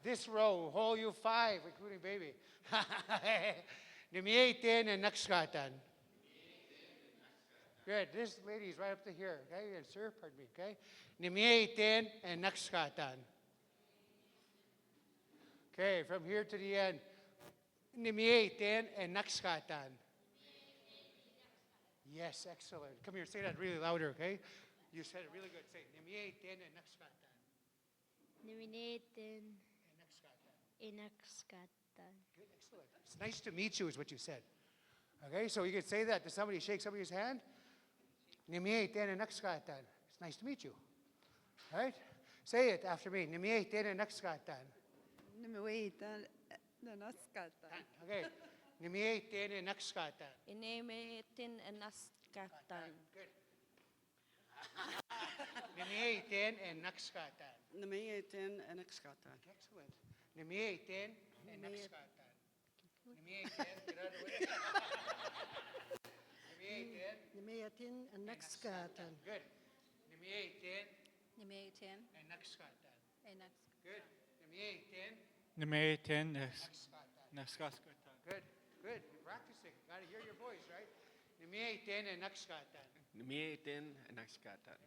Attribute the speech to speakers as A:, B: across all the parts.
A: this row, whole you 5, including baby. Nimiyaten and nakskatan. Good. This lady is right up to here. Okay, and sir, pardon me. Okay. Nimiyaten and nakskatan. Okay, from here to the end. Nimiyaten and nakskatan. Yes, excellent. Come here, say that really louder, okay? You said it really good. Say nimiyaten and nakskatan.
B: Nimiyaten
A: And nakskatan.
B: inakskatan.
A: Good, excellent. It's nice to meet you, is what you said. Okay, so you can say that to somebody, shake somebody's hand. Nimiyaten and nakskatan. It's nice to meet you. All right? Say it after me. Nimiyaten and nakskatan.
C: Nimiyaten nanaskatan.
A: Okay. Nimiyaten and nakskatan.
B: Nimiyaten inaskatan.
A: Good. Nimiyaten and nakskatan.
C: Nimiyaten nanaskatan.
A: Excellent. Nimiyaten and nakskatan. Nimiyaten, get out of the way. Nimiyaten.
C: Nimiyaten nanaskatan.
A: Good. Nimiyaten
B: Nimiyaten
A: and nakskatan.
B: inaskatan.
A: Good. Nimiyaten
D: Nimiyaten
A: nakskatan.
D: naskaskatan.
A: Good. Good. You're practicing. Got to hear your voice, right? Nimiyaten and nakskatan.
E: Nimiyaten nakskatan.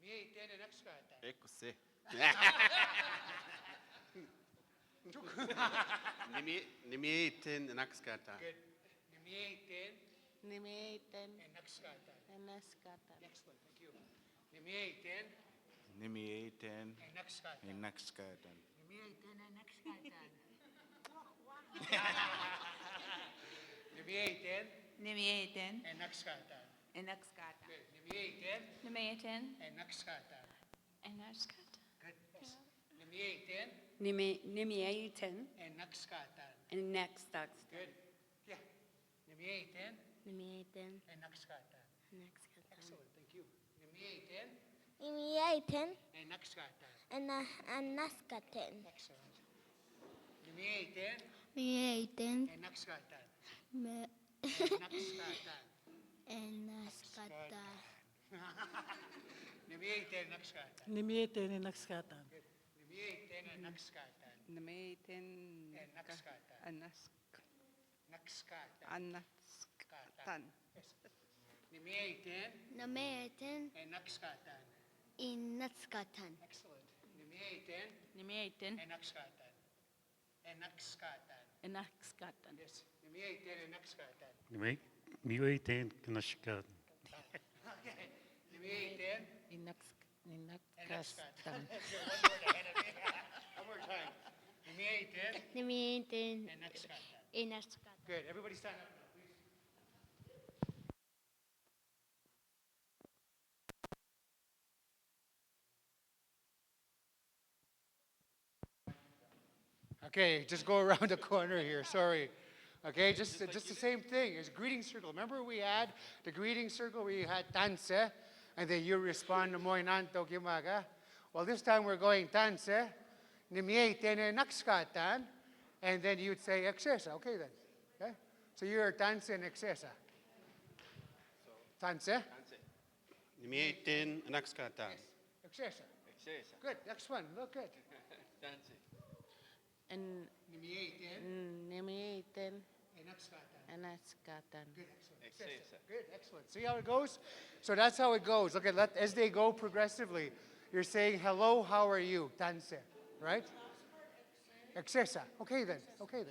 A: Nimiyaten and nakskatan.
E: Ekose. Nimiyaten nakskatan.
A: Good. Nimiyaten
B: Nimiyaten
A: and nakskatan.
B: inaskatan.
A: Excellent. Thank you. Nimiyaten
E: Nimiyaten
A: and nakskatan.
E: nakskatan.
A: Nimiyaten and nakskatan. Nimiyaten
F: Nimiyaten
A: and nakskatan.
F: inakskatan.
A: Good. Nimiyaten
F: Nimiyaten
A: and nakskatan.
F: inaskatan.
A: Good. Yes. Nimiyaten
C: Nimiyaten
A: and nakskatan.
C: nanaskatan.
A: Good. Yeah. Nimiyaten
B: Nimiyaten
A: and nakskatan.
B: inaskatan.
A: Excellent. Thank you. Nimiyaten
G: Nimiyaten
A: and nakskatan.
G: naskatan.
A: Excellent. Nimiyaten
G: Nimiyaten
A: and nakskatan. And nakskatan.
G: naskatan.
A: Nimiyaten nakskatan.
C: Nimiyaten nanaskatan.
A: Good. Nimiyaten and nakskatan.
C: Nimiyaten
A: And nakskatan. Nakskatan.
C: anaskatan.
A: Yes. Nimiyaten
G: Nimiyaten
A: and nakskatan.
G: inaskatan.
A: Excellent. Nimiyaten
F: Nimiyaten
A: and nakskatan. And nakskatan.
F: inaskatan.
A: Yes. Nimiyaten and nakskatan.
D: Nimiyaten naskaskatan.
A: Okay. Nimiyaten and nakskatan. You're one word ahead of me. One more time. Nimiyaten
G: Nimiyaten
A: and nakskatan.
G: inaskatan.
A: Good. Everybody stand up now, please. Okay, just go around the corner here. Sorry. Okay, just the same thing. It's greeting circle. Remember we had the greeting circle where you had tanse, and then you respond to moy nanto kimaga. Well, this time we're going tanse, nimiyaten and nakskatan, and then you'd say excesa. Okay then. Okay? So you're tanse and excesa. Tanse?
E: Nimiyaten nakskatan.
A: Excesa. Good. Next one. Look good.
B: And
A: Nimiyaten
B: nimiyaten
A: and nakskatan.
B: inaskatan.
A: Good, excellent. Good, excellent. See how it goes? So that's how it goes. Okay, as they go progressively, you're saying, hello, how are you? Tanse, right? Excesa. Okay then. Okay,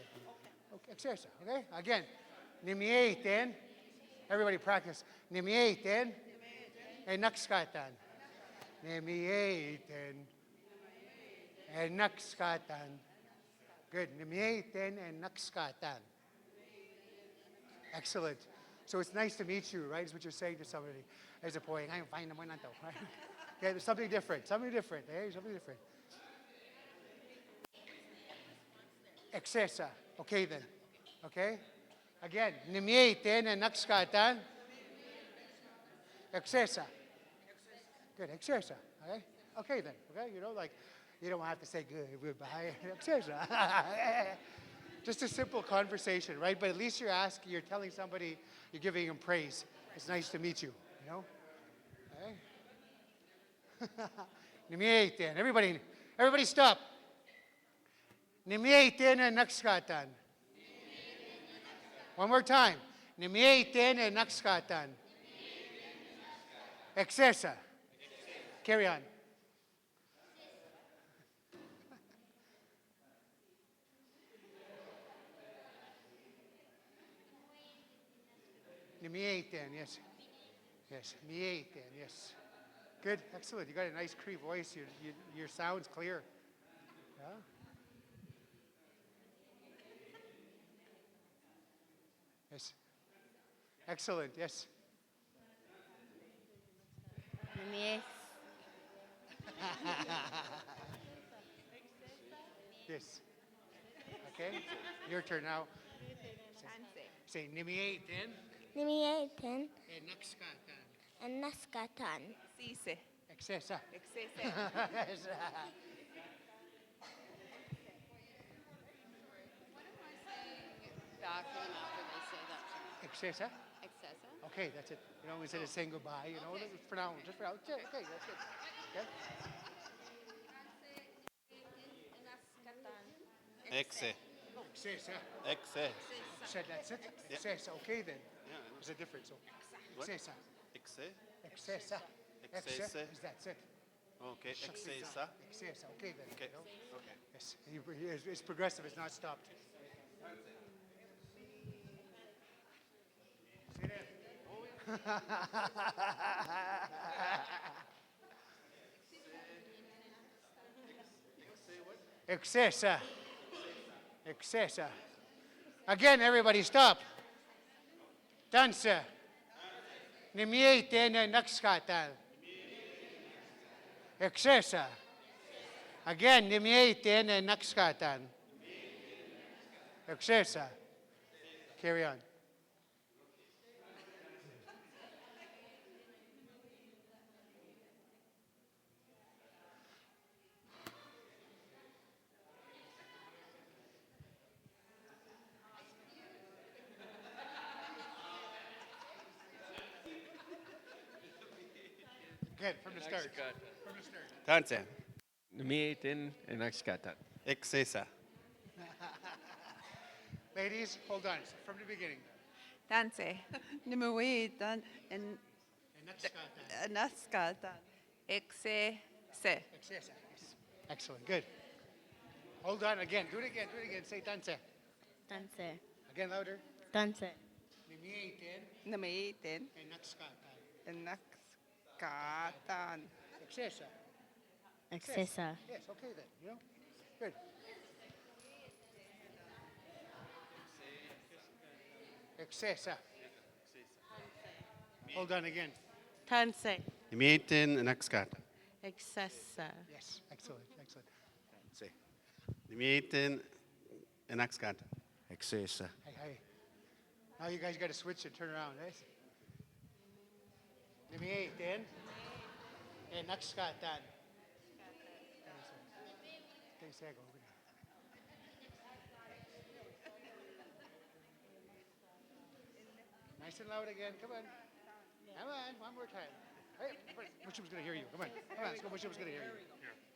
A: excesa. Okay? Again. Nimiyaten. Everybody practice. Nimiyaten and nakskatan. Nimiyaten and nakskatan. Good. Nimiyaten and nakskatan. Excellent. So it's nice to meet you, right? Is what you're saying to somebody. As a point, I'm fine naman nanto. Right? Okay, there's something different. Something different. Hey, something different. Excesa. Okay then. Okay? Again, nimiyaten and nakskatan. Excesa. Good, excesa. Okay? Okay then. Okay? You know, like, you don't have to say goodbye. Excesa. Just a simple conversation, right? But at least you're telling somebody, you're giving them praise. It's nice to meet you, you know? Okay? Nimiyaten. Everybody stop. Nimiaitin and nakskatan. One more time. Nimiaitin and nakskatan. Excessa. Carry on. Nimiaitin, yes. Yes, miaitin, yes. Good, excellent. You got a nice Cree voice. Your sound's clear. Yeah. Yes. Excellent, yes.
B: Nimies.
A: Yes. Okay, your turn now. Say nimiaitin
G: Nimiaitin
A: and nakskatan.
G: and naskatan.
C: Sise.
A: Excessa.
C: Excese.
A: Yes. Excessa?
B: Excessa.
A: Okay, that's it. You know, instead of saying goodbye, you know, for now, just for now. Okay, that's it. Okay?
E: Exe.
A: Excessa.
E: Exe.
A: Said that's it. Excessa. Okay then.
E: Yeah.
A: There's a difference.
E: What?
A: Excessa.
E: Exe.
A: Excessa.
E: Excessa.
A: Is that's it.
E: Okay. Excesa.
A: Excessa. Okay then.
E: Okay.
A: You know?
E: Okay.
A: Yes. It's progressive. It's not stopped. Sit in. Excessa. Excessa. Again, everybody stop. Danse. Nimiaitin and nakskatan. Excessa. Again, nimiaitin and nakskatan. Excessa. Carry on. Good, from the start. From the start.
E: Tanse.
H: Nimiaitin and nakskatan.
E: Excesa.
A: Ladies, hold on. From the beginning.
C: Tanse. Nimiaitin and
A: And nakskatan.
C: naskatan. Excese.
A: Excessa. Yes. Excellent. Good. Hold on again. Do it again. Do it again. Say danse.
B: Tanse.
A: Again louder.
B: Tanse.
A: Nimiaitin
C: Nimiaitin
A: and nakskatan.
C: and nakskatan.
A: Excessa.
B: Excessa.
A: Yes, okay then. You know? Good. Excessa. Hold on again.
C: Tanse.
E: Nimiaitin and nakskata.
C: Excessa.
A: Yes, excellent, excellent.
E: Say. Nimiaitin and nakskata.
H: Excesa.
A: Hey, hey. Now you guys got to switch and turn around, right? Nimiaitin and nakskatan. Nice and loud again. Come on. Come on. One more time. Hey, Muslim's going to hear you. Come on. Come on. Let's go. Muslim's going to hear you.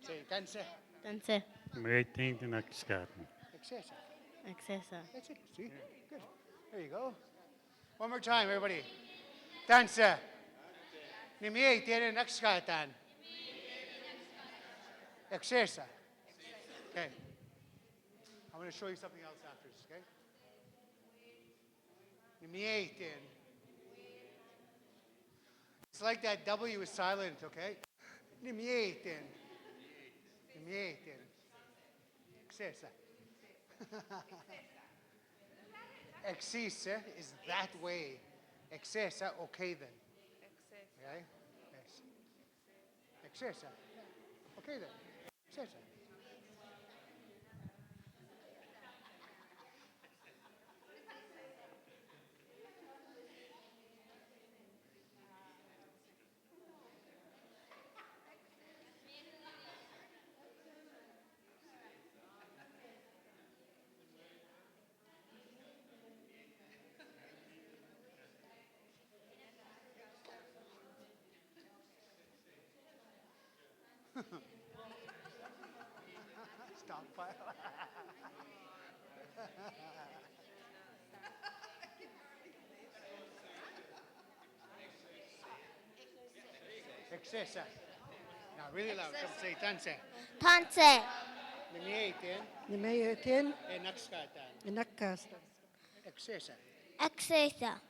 A: Say, danse.
B: Tanse.
D: Nimiaitin and nakskatan.
A: Excessa.
B: Excessa.
A: That's it. See? Good. There you go. One more time, everybody. Danse. Nimiaitin and nakskatan. Excessa. Okay. I'm going to show you something else after this, okay? Nimiaitin. It's like that W is silent, okay? Nimiaitin. Nimiaitin. Excessa. Excessa is that way. Excessa, okay then. Okay? Yes. Excessa. Okay then. Excessa. Excessa. Now, really loud. Come say tanse.
G: Tanse.
A: Nimiatin.
I: Nimiatin.
A: Enakskatan.
I: Inakastan.
A: Excessa.
G: Excessa.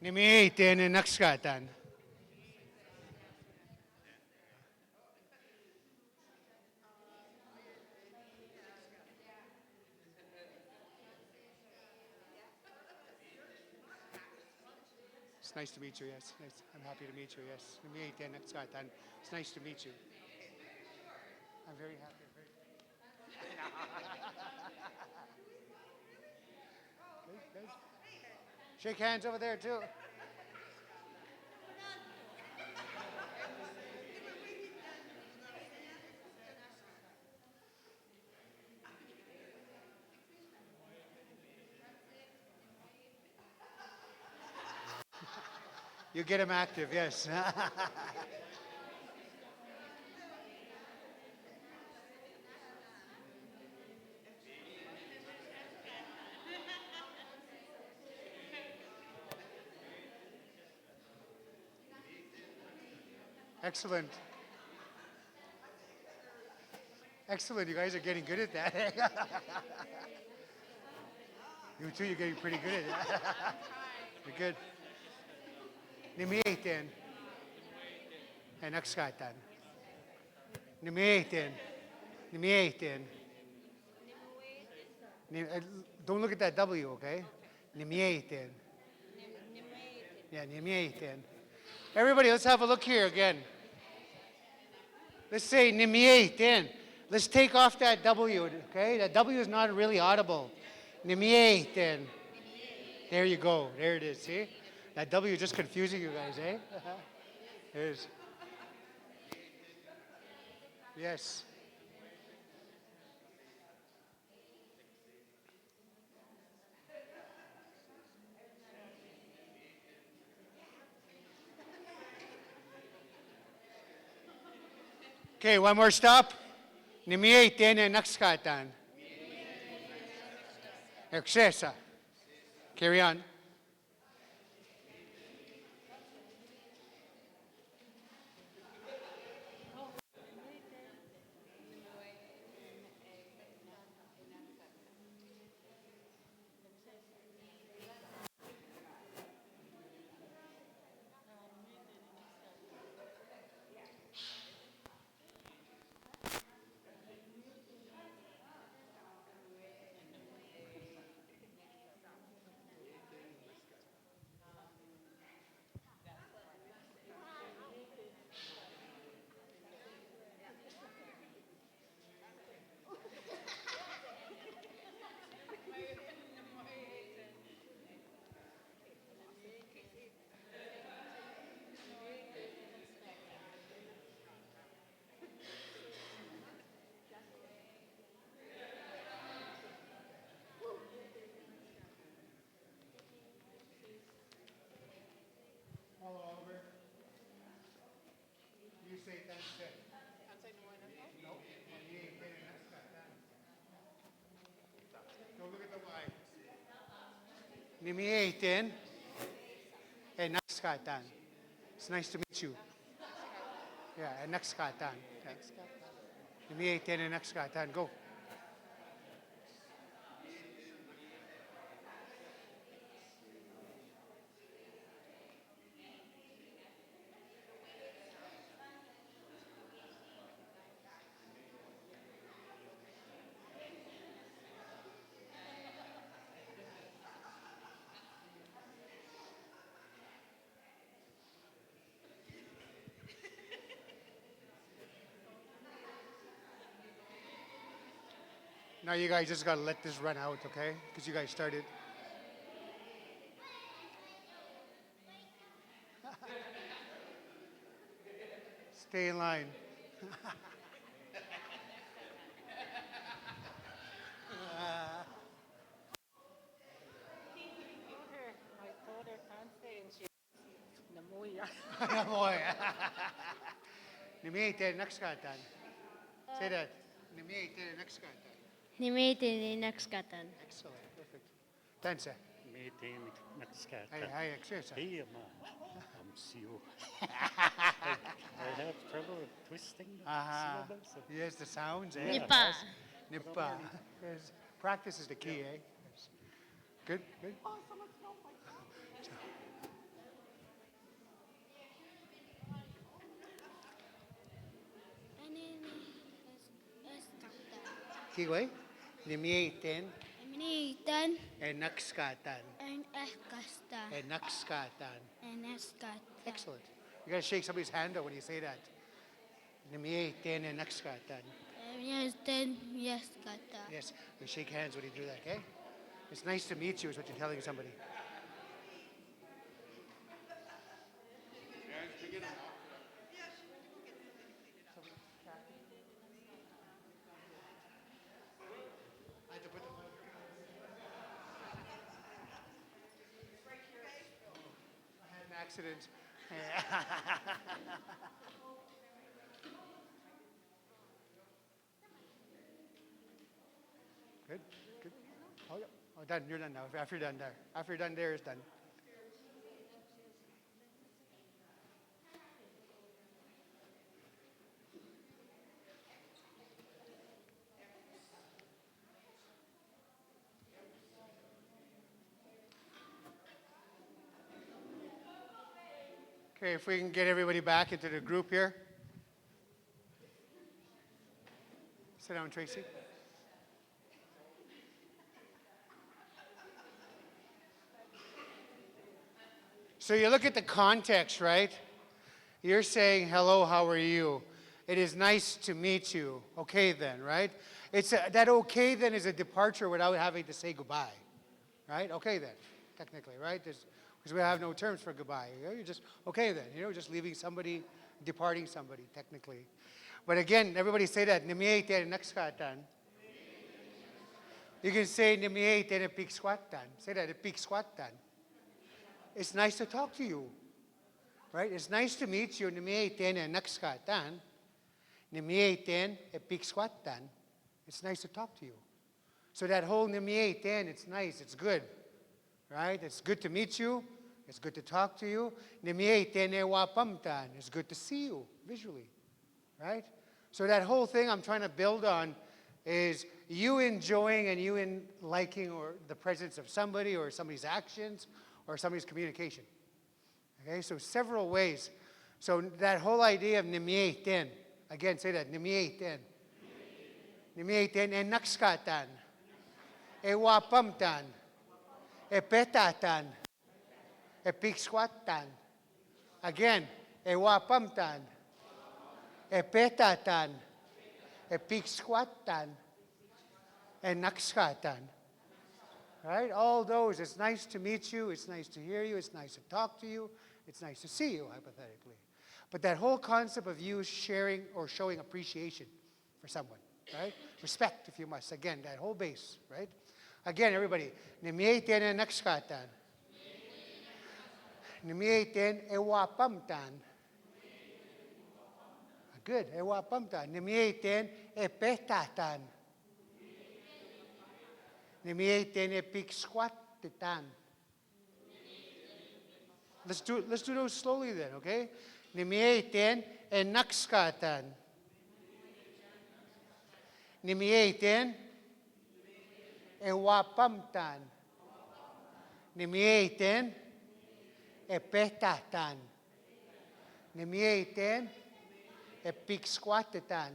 A: Nimiatin enakskatan. It's nice to meet you, yes. Nice. I'm happy to meet you, yes. Nimiatin enakskatan. It's nice to meet you. I'm very happy. Good. Shake hands over there, too. You get him active, yes. Excellent. Excellent. You guys are getting good at that. You too, you're getting pretty good at it. You're good. Nimiatin. Enakskatan. Nimiatin. Nimiatin. Don't look at that W, okay? Nimiatin. Yeah, nimiatin. Everybody, let's have a look here again. Let's say nimiatin. Let's take off that W, okay? That W is not really audible. Nimiatin. There you go. There it is, see? That W is just confusing you guys, eh? It is. Yes. Okay, one more stop. Nimiatin enakskatan. Excessa. Carry on. All over. You say tanse. No. Nimiatin enakskatan. Don't look at the Y. Nimiatin enakskatan. It's nice to meet you. Yeah, enakskatan. Nimiatin enakskatan. Go. Now you guys just gotta let this run out, okay? Because you guys started. Stay in line.
C: I told her tanse and she namuya.
A: Boy. Nimiatin enakskatan. Say that. Nimiiten nakskatan.
B: Nimiitin nakskatan.
A: Excellent. Perfect. Tanse.
D: Meeting nakskatan.
A: Hi, exercise.
D: Hey, man. I'm Sio. I have trouble twisting the syllables.
A: Yes, the sounds. Eh?
B: Nipa.
A: Nipa. Yes. Practice is the key, eh? Yes. Good, good. Kiway? Nimiiten
G: Nimiitan
A: nakskatan.
G: en ehkästä
A: Nakskatan.
G: en eskätä.
A: Excellent. You gotta shake somebody's hand out when you say that. Nimiiten nakskatan.
G: Miesten eskätä.
A: Yes, you shake hands when you do that, okay? It's nice to meet you is what you're telling somebody. I had an accident. Good, good. Oh, yeah. Oh, done. You're done now. After you're done there. After you're done there, it's done. Okay, if we can get everybody back into the group here. Sit down, Tracy. So you look at the context, right? You're saying, hello, how are you? It is nice to meet you. Okay then, right? That okay then is a departure without having to say goodbye, right? Okay then, technically, right? Because we have no terms for goodbye. You're just, okay then, just leaving somebody, departing somebody, technically. But again, everybody say that. Nimiite nakskatan. You can say nimiite pikswatan. Say that, pikswatan. It's nice to talk to you, right? It's nice to meet you. Nimiiten nakskatan. Nimiiten pikswatan. It's nice to talk to you. So that whole nimiiten, it's nice, it's good, right? It's good to meet you. It's good to talk to you. Nimiiten wapamtan. It's good to see you visually, right? So that whole thing I'm trying to build on is you enjoying and you liking or the presence of somebody or somebody's actions or somebody's communication. Okay, so several ways. So that whole idea of nimiiten, again, say that, nimiiten. Nimiiten e nakskatan, e wapamtan, e petatan, e pikswatan. Again, e wapamtan, e petatan, e pikswatan, e nakskatan. Right? All those. It's nice to meet you. It's nice to hear you. It's nice to talk to you. It's nice to see you, hypothetically. But that whole concept of you sharing or showing appreciation for someone, right? Respect, if you must. Again, that whole base, right? Again, everybody. Nimiiten nakskatan. Nimiiten ewapamtan. Good. Ewapamtan. Nimiiten epetatan. Nimiiten pikswatan. Let's do those slowly then, okay? Nimiiten nakskatan. Nimiiten wapamtan. Nimiiten petatan. Nimiiten pikswatan.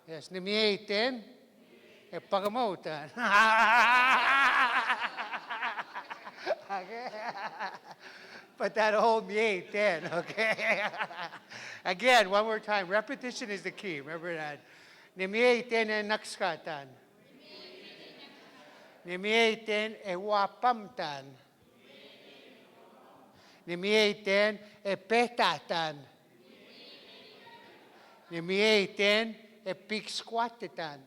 A: Yes, nimiiten pagamutan. Okay. But that whole mieten, okay? Again, one more time. Repetition is the key. Remember that. Nimieten nakskatan. Nimieten wapamtan. Nimieten petatan. Nimieten pikswatan.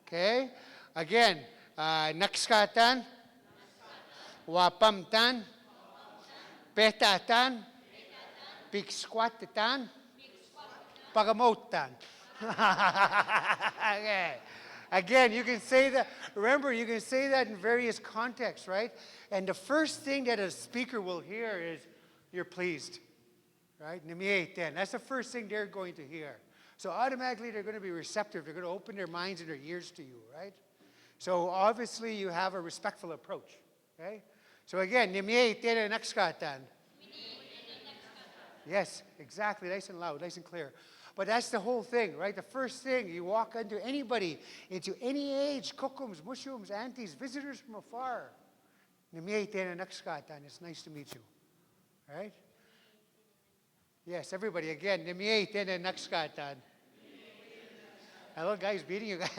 A: Okay? Again, nakskatan, wapamtan, petatan, pikswatan, Pagamotan. Okay. Again, you can say that, remember, you can say that in various contexts, right? And the first thing that a speaker will hear is, you're pleased, right? Nimieten. That's the first thing they're going to hear. So automatically they're going to be receptive. They're going to open their minds and their ears to you, right? So obviously you have a respectful approach, okay? So again, nimieten nakskatan. Yes, exactly. Nice and loud, nice and clear. But that's the whole thing, right? The first thing, you walk into anybody, into any age, kokums, mushums, aunties, visitors from afar. It's nice to meet you, right? Yes, everybody, again. Hello, guys, beating you guys.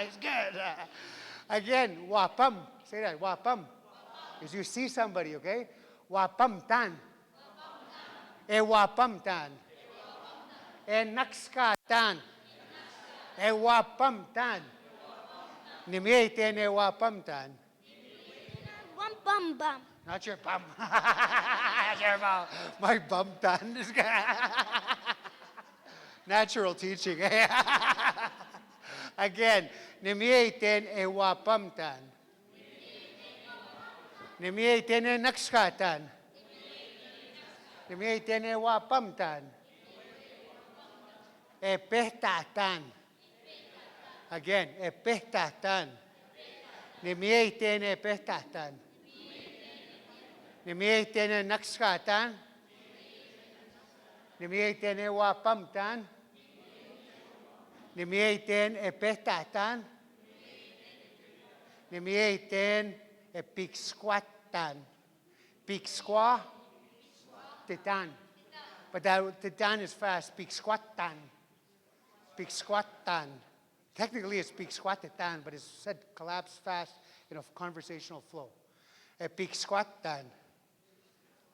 A: It's good. Again, wapam. Say that, wapam. As you see somebody, okay? Wapam tan. E wapam tan. E nakskatan. E wapam tan. Nimieten e wapam tan.
G: One bum bum.
A: Not your bum. Your bum. My bum tan. Natural teaching. Again, nimieten e wapam tan. Nimieten e nakskatan. Nimieten e wapam tan. E pehtatan. Again, e pehtatan. Nimieten e pehtatan. Nimieten e nakskatan. Nimieten e wapamtan. Nimieten e pehtatan. Nimieten e piksquatan. Piksqua, titan. But that titan is fast. Piksquatan. Piksquatan. Technically it's piksquatitan, but it's said collapsed fast in a conversational flow. E piksquatan.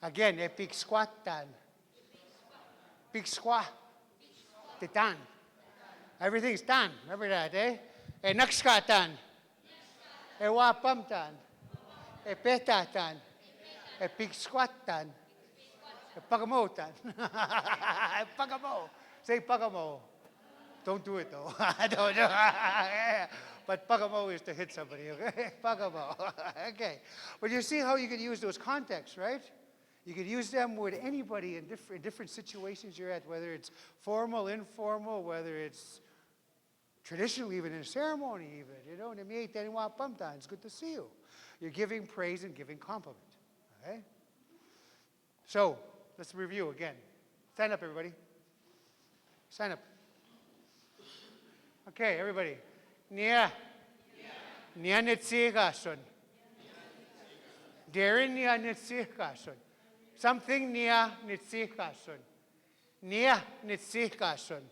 A: Again, e piksquatan. Piksqua. Titan. Everything's tan. Remember that, eh? E nakskatan. E wapamtan. E petatan. E piksquatan. E pagamotan. E pagamo. Say pagamo. Don't do it though. Don't do it. But pagamo is to hit somebody, okay? Pagamo. Okay. But you see how you can use those contexts, right? You could use them with anybody in different situations you're at, whether it's formal, informal, whether it's traditional, even in a ceremony, even. You know, it's good to see you. You're giving praise and giving compliment. Okay? So, let's review again. Stand up, everybody. Stand up. Okay, everybody. Nia. Nia nitsikason. Darren nia nitsikason. Something nia nitsikason. Nia nitsikason.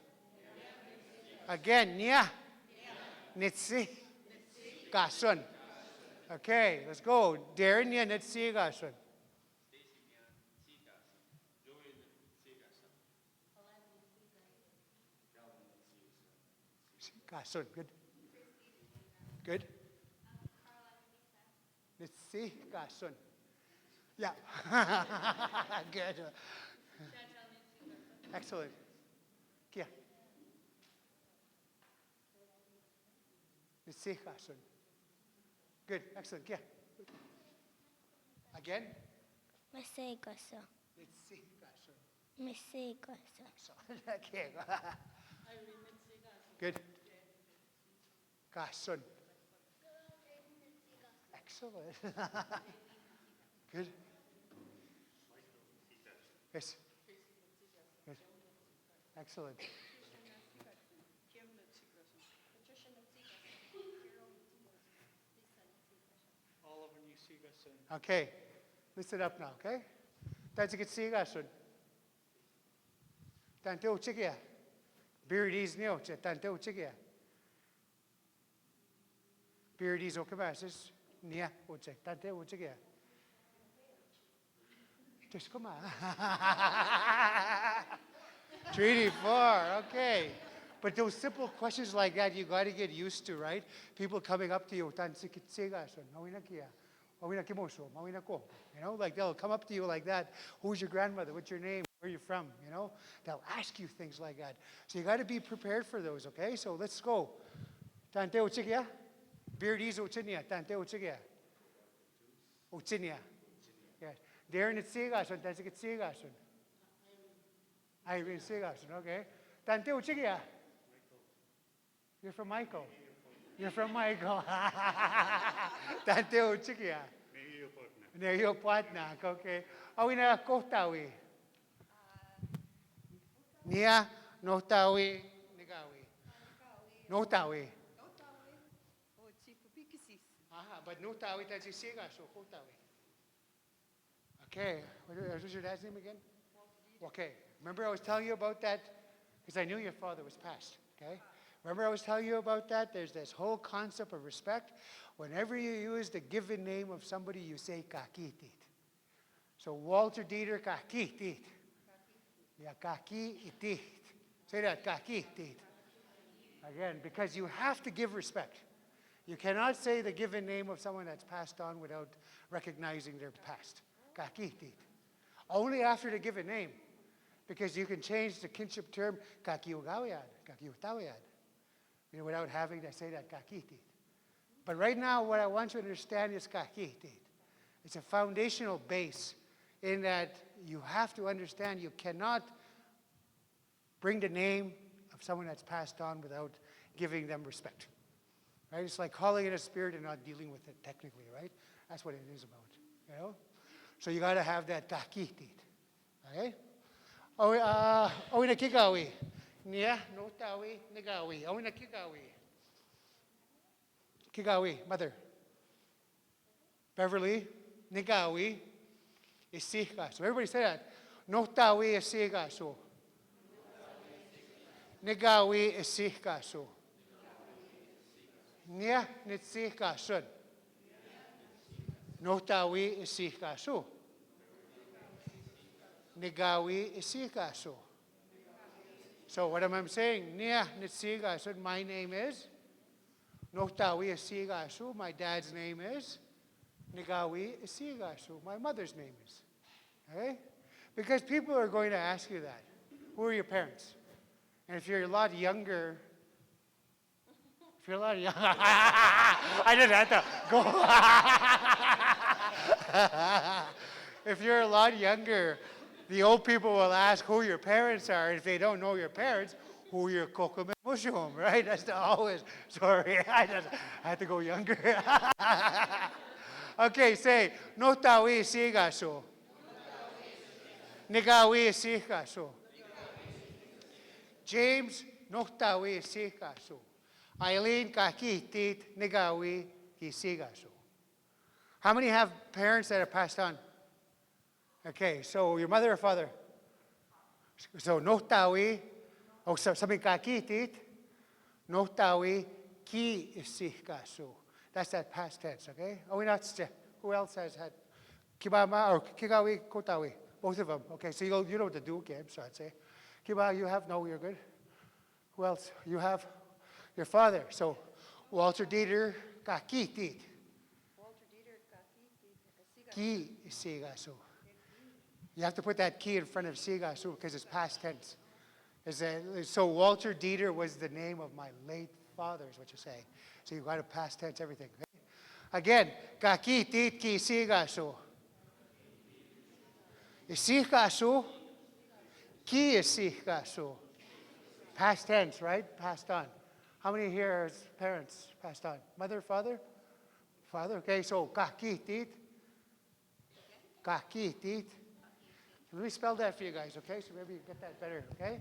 A: Again, nia nitsikason. Okay, let's go. Darren nia nitsikason. Kason, good. Good. Nitsikason. Yeah. Good. Excellent. Kia. Nitsikason. Good. Excellent. Kia. Again.
G: Masaykaso.
A: Nitsikason.
G: Masaykaso.
A: Excellent. Okay. Good. Kason. Excellent. Good. Yes. Good. Excellent. Okay. Listen up now, okay? That's a good see you Tante uchikia. Beardies neo, tante uchikia. Beardies Okemaysim. Nia uche. Tante uchikia. Just come on. 3, 4, okay. But those simple questions like that, you got to get used to, right? People coming up to you, you know, like they'll come up to you like that. Who's your grandmother? What's your name? Where are you from? You know, they'll ask you things like that. So you got to be prepared for those, okay? So let's go. Tante Ochigia? Beardies Ochinia. Tante Ochigia. Ochinia. Yes. Darren it's Sigason. Tante it's Sigason. Irene Sigason, okay. Tante Ochigia. You're from Michael. You're from Michael. Tante Ochigia. Neyo Patna, okay. Awina Kohtawi. Nia Nohtawi Nigawi. Nohtawi. But Nohtawi that's Siga, so Kohtawi. Okay. What was your dad's name again? Okay. Remember I was telling you about that? Because I knew your father was passed. Okay? Remember I was telling you about that? There's this whole concept of respect. Whenever you use the given name of somebody, you say kakitit. So Walter Dieter kakitit. Yeah, kakitit. Say that, kakitit. Again, because you have to give respect. You cannot say the given name of someone that's passed on without recognizing their past. Kakitit. Only after the given name. Because you can change the kinship term kakiugawiyad, kakiutawiyad, without having to say that kakitit. But right now, what I want you to understand is kakitit. It's a foundational base in that you have to understand you cannot bring the name of someone that's passed on without giving them respect. Right? It's like calling it a spirit and not dealing with it technically, right? That's what it is about, you know? So you got to have that kakitit, okay? Owina kigawi. Nia, no tawi, nigawi. Owina kigawi. Kigawi, mother. Beverly, nigawi, isika. So everybody say that. No tawi, isika. So. Nigawi, isika. So. Nia, nitsika. Sun. No tawi, isika. So. Nigawi isikaso. So what am I saying? Nia nisigaso. My name is. Nohtawi isigaso. My dad's name is. Nigawi isigaso. My mother's name is. Okay? Because people are going to ask you that. Who are your parents? And if you're a lot younger, I didn't have to go. If you're a lot younger, the old people will ask who your parents are. If they don't know your parents, who your kokomet mushum, right? That's always, sorry, I had to go younger. Okay, say, notawi sigaso. Nigawi sigaso. James, notawi sigaso. Eileen, kakitit, nigawi sigaso. How many have parents that have passed on? Okay, so your mother or father? So nohtawi, something kakitit, nohtawi ki isihkasu. That's that past tense, okay? Who else has had kibama or kigawi kotawi? Both of them. Okay, so you know what to do, okay? So I'd say. Kiba, you have? No, you're good. Who else? You have your father. So Walter Dieter kakitit.
I: Walter Dieter kakitit.
A: Ki isigasu. You have to put that key in front of Sigasu because it's past tense. So Walter Dieter was the name of my late father, is what you're saying. So you've got to past tense everything. Okay? Again, kakitit ki Sigasu. Isigasu, ki Isigasu. Past tense, right? Passed on. How many here are parents passed on? Mother, father? Father, okay, so kakitit. Kakitit. Let me spell that for you guys, okay? So maybe you get that better, okay?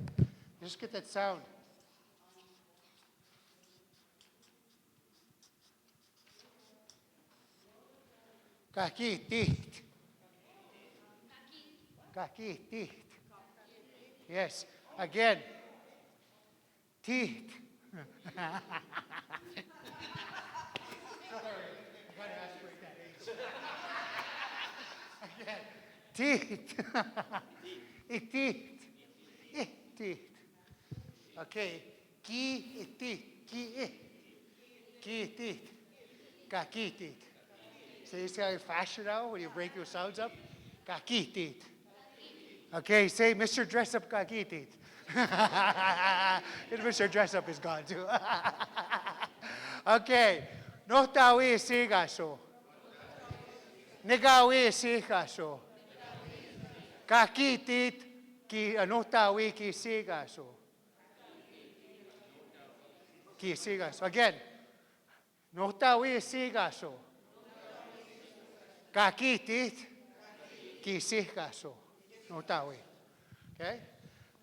A: Just get that sound. Kakitit. Kakitit. Yes. Again. Teeth. Sorry, I gotta aspirate that H. Again. Teeth. Itit. Itit. Okay. Ki itit. Ki it. Ki itit. Kakitit. So you see how you fashion now when you break your sounds up? Kakitit. Okay, say Mr. Dress Up Kakitit. Mr. Dress Up is gone too. Okay. Nohtawi sigaso. Negawi sigaso. Kakitit ki nohtawi ki sigaso. Ki sigaso. Again. Nohtawi sigaso. Kakitit ki sigaso. Nohtawi. Okay?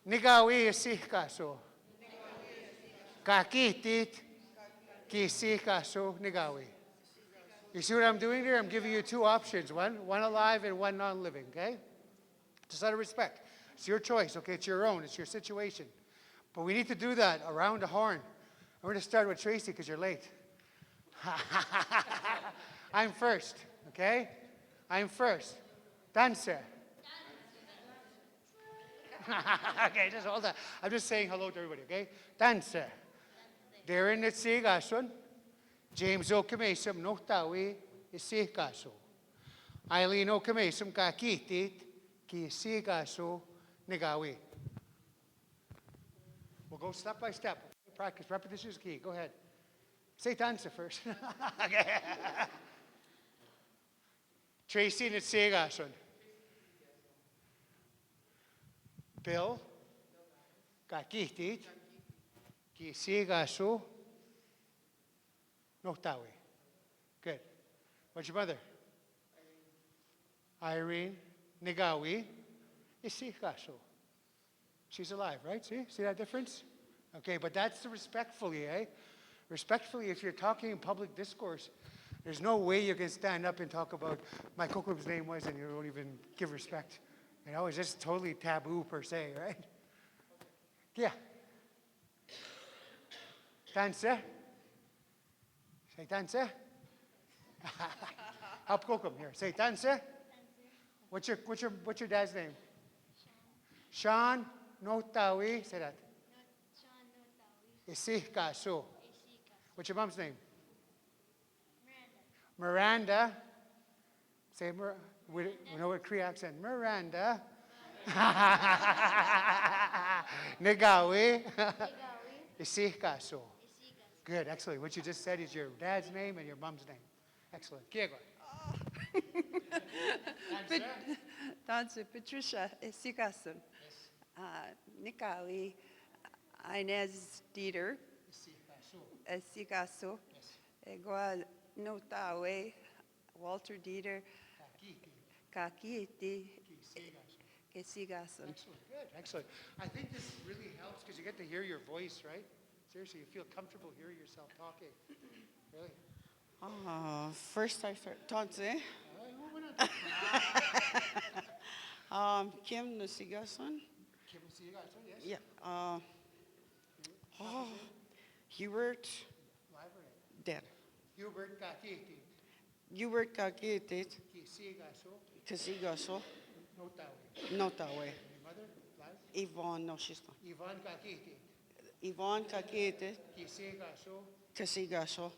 A: Nigawi sigaso. Kakitit ki sigaso nigawi. You see what I'm doing here? I'm giving you two options, one alive and one non-living, okay? Just out of respect. It's your choice, okay? It's your own. It's your situation. But we need to do that around the horn. We're going to start with Tracy because you're late. I'm first, okay? I'm first. Dancer. Okay, just hold on. I'm just saying hello to everybody, okay? Dancer. Darren Okemaysim, James Okemaysim, Nohtawi, Isikaso. Eileen Okemaysim, Kakitit, Ki Isikaso, Nigawi. We'll go step by step. Practice. Repetition is key. Go ahead. Say dancer first. Okay. Tracy Nitsigason. Bill, Kakitit, Ki Isigaso, Nohtawi. Good. What's your mother? Irene Nigawi Isikaso. She's alive, right? See that difference? Okay, but that's the respectfully, eh? Respectfully, if you're talking in public discourse, there's no way you can stand up and talk about my kokum's name was and you don't even give respect. You know, it's just totally taboo per se, right? Yeah. Dancer. Say dancer. Help kokum here. Say dancer. What's your dad's name? Sean Nohtawi. Say that. Isikaso. What's your mom's name? Miranda. Say we know what Cree accent. Miranda. Nigawi. Isikaso. Good, excellent. What you just said is your dad's name and your mom's name. Excellent. Kiego.
I: Dancer Patricia Esikasun. Nikawi Inez Dieter Esikaso. Egua Notawe Walter Dieter Kakiti Kesigasun.
A: Excellent, good, excellent. I think this really helps because you get to hear your voice, right? Seriously, you feel comfortable hearing yourself talking. Really?
C: First I start Tanse. Kim Nusigason.
A: Kim Sigaso, yes?
C: Yeah. Hubert
A: Live or not?
C: dead.
A: Hubert Kakiti.
C: Hubert Kakiti
A: Kisigaso.
C: Kesigaso.
A: Notawi.
C: Notawe.
A: Your mother? Live?
C: Yvonne, no she's not.
A: Ivan Kakiti.
C: Yvonne Kakiti
A: Kisigaso.
C: Kesigaso.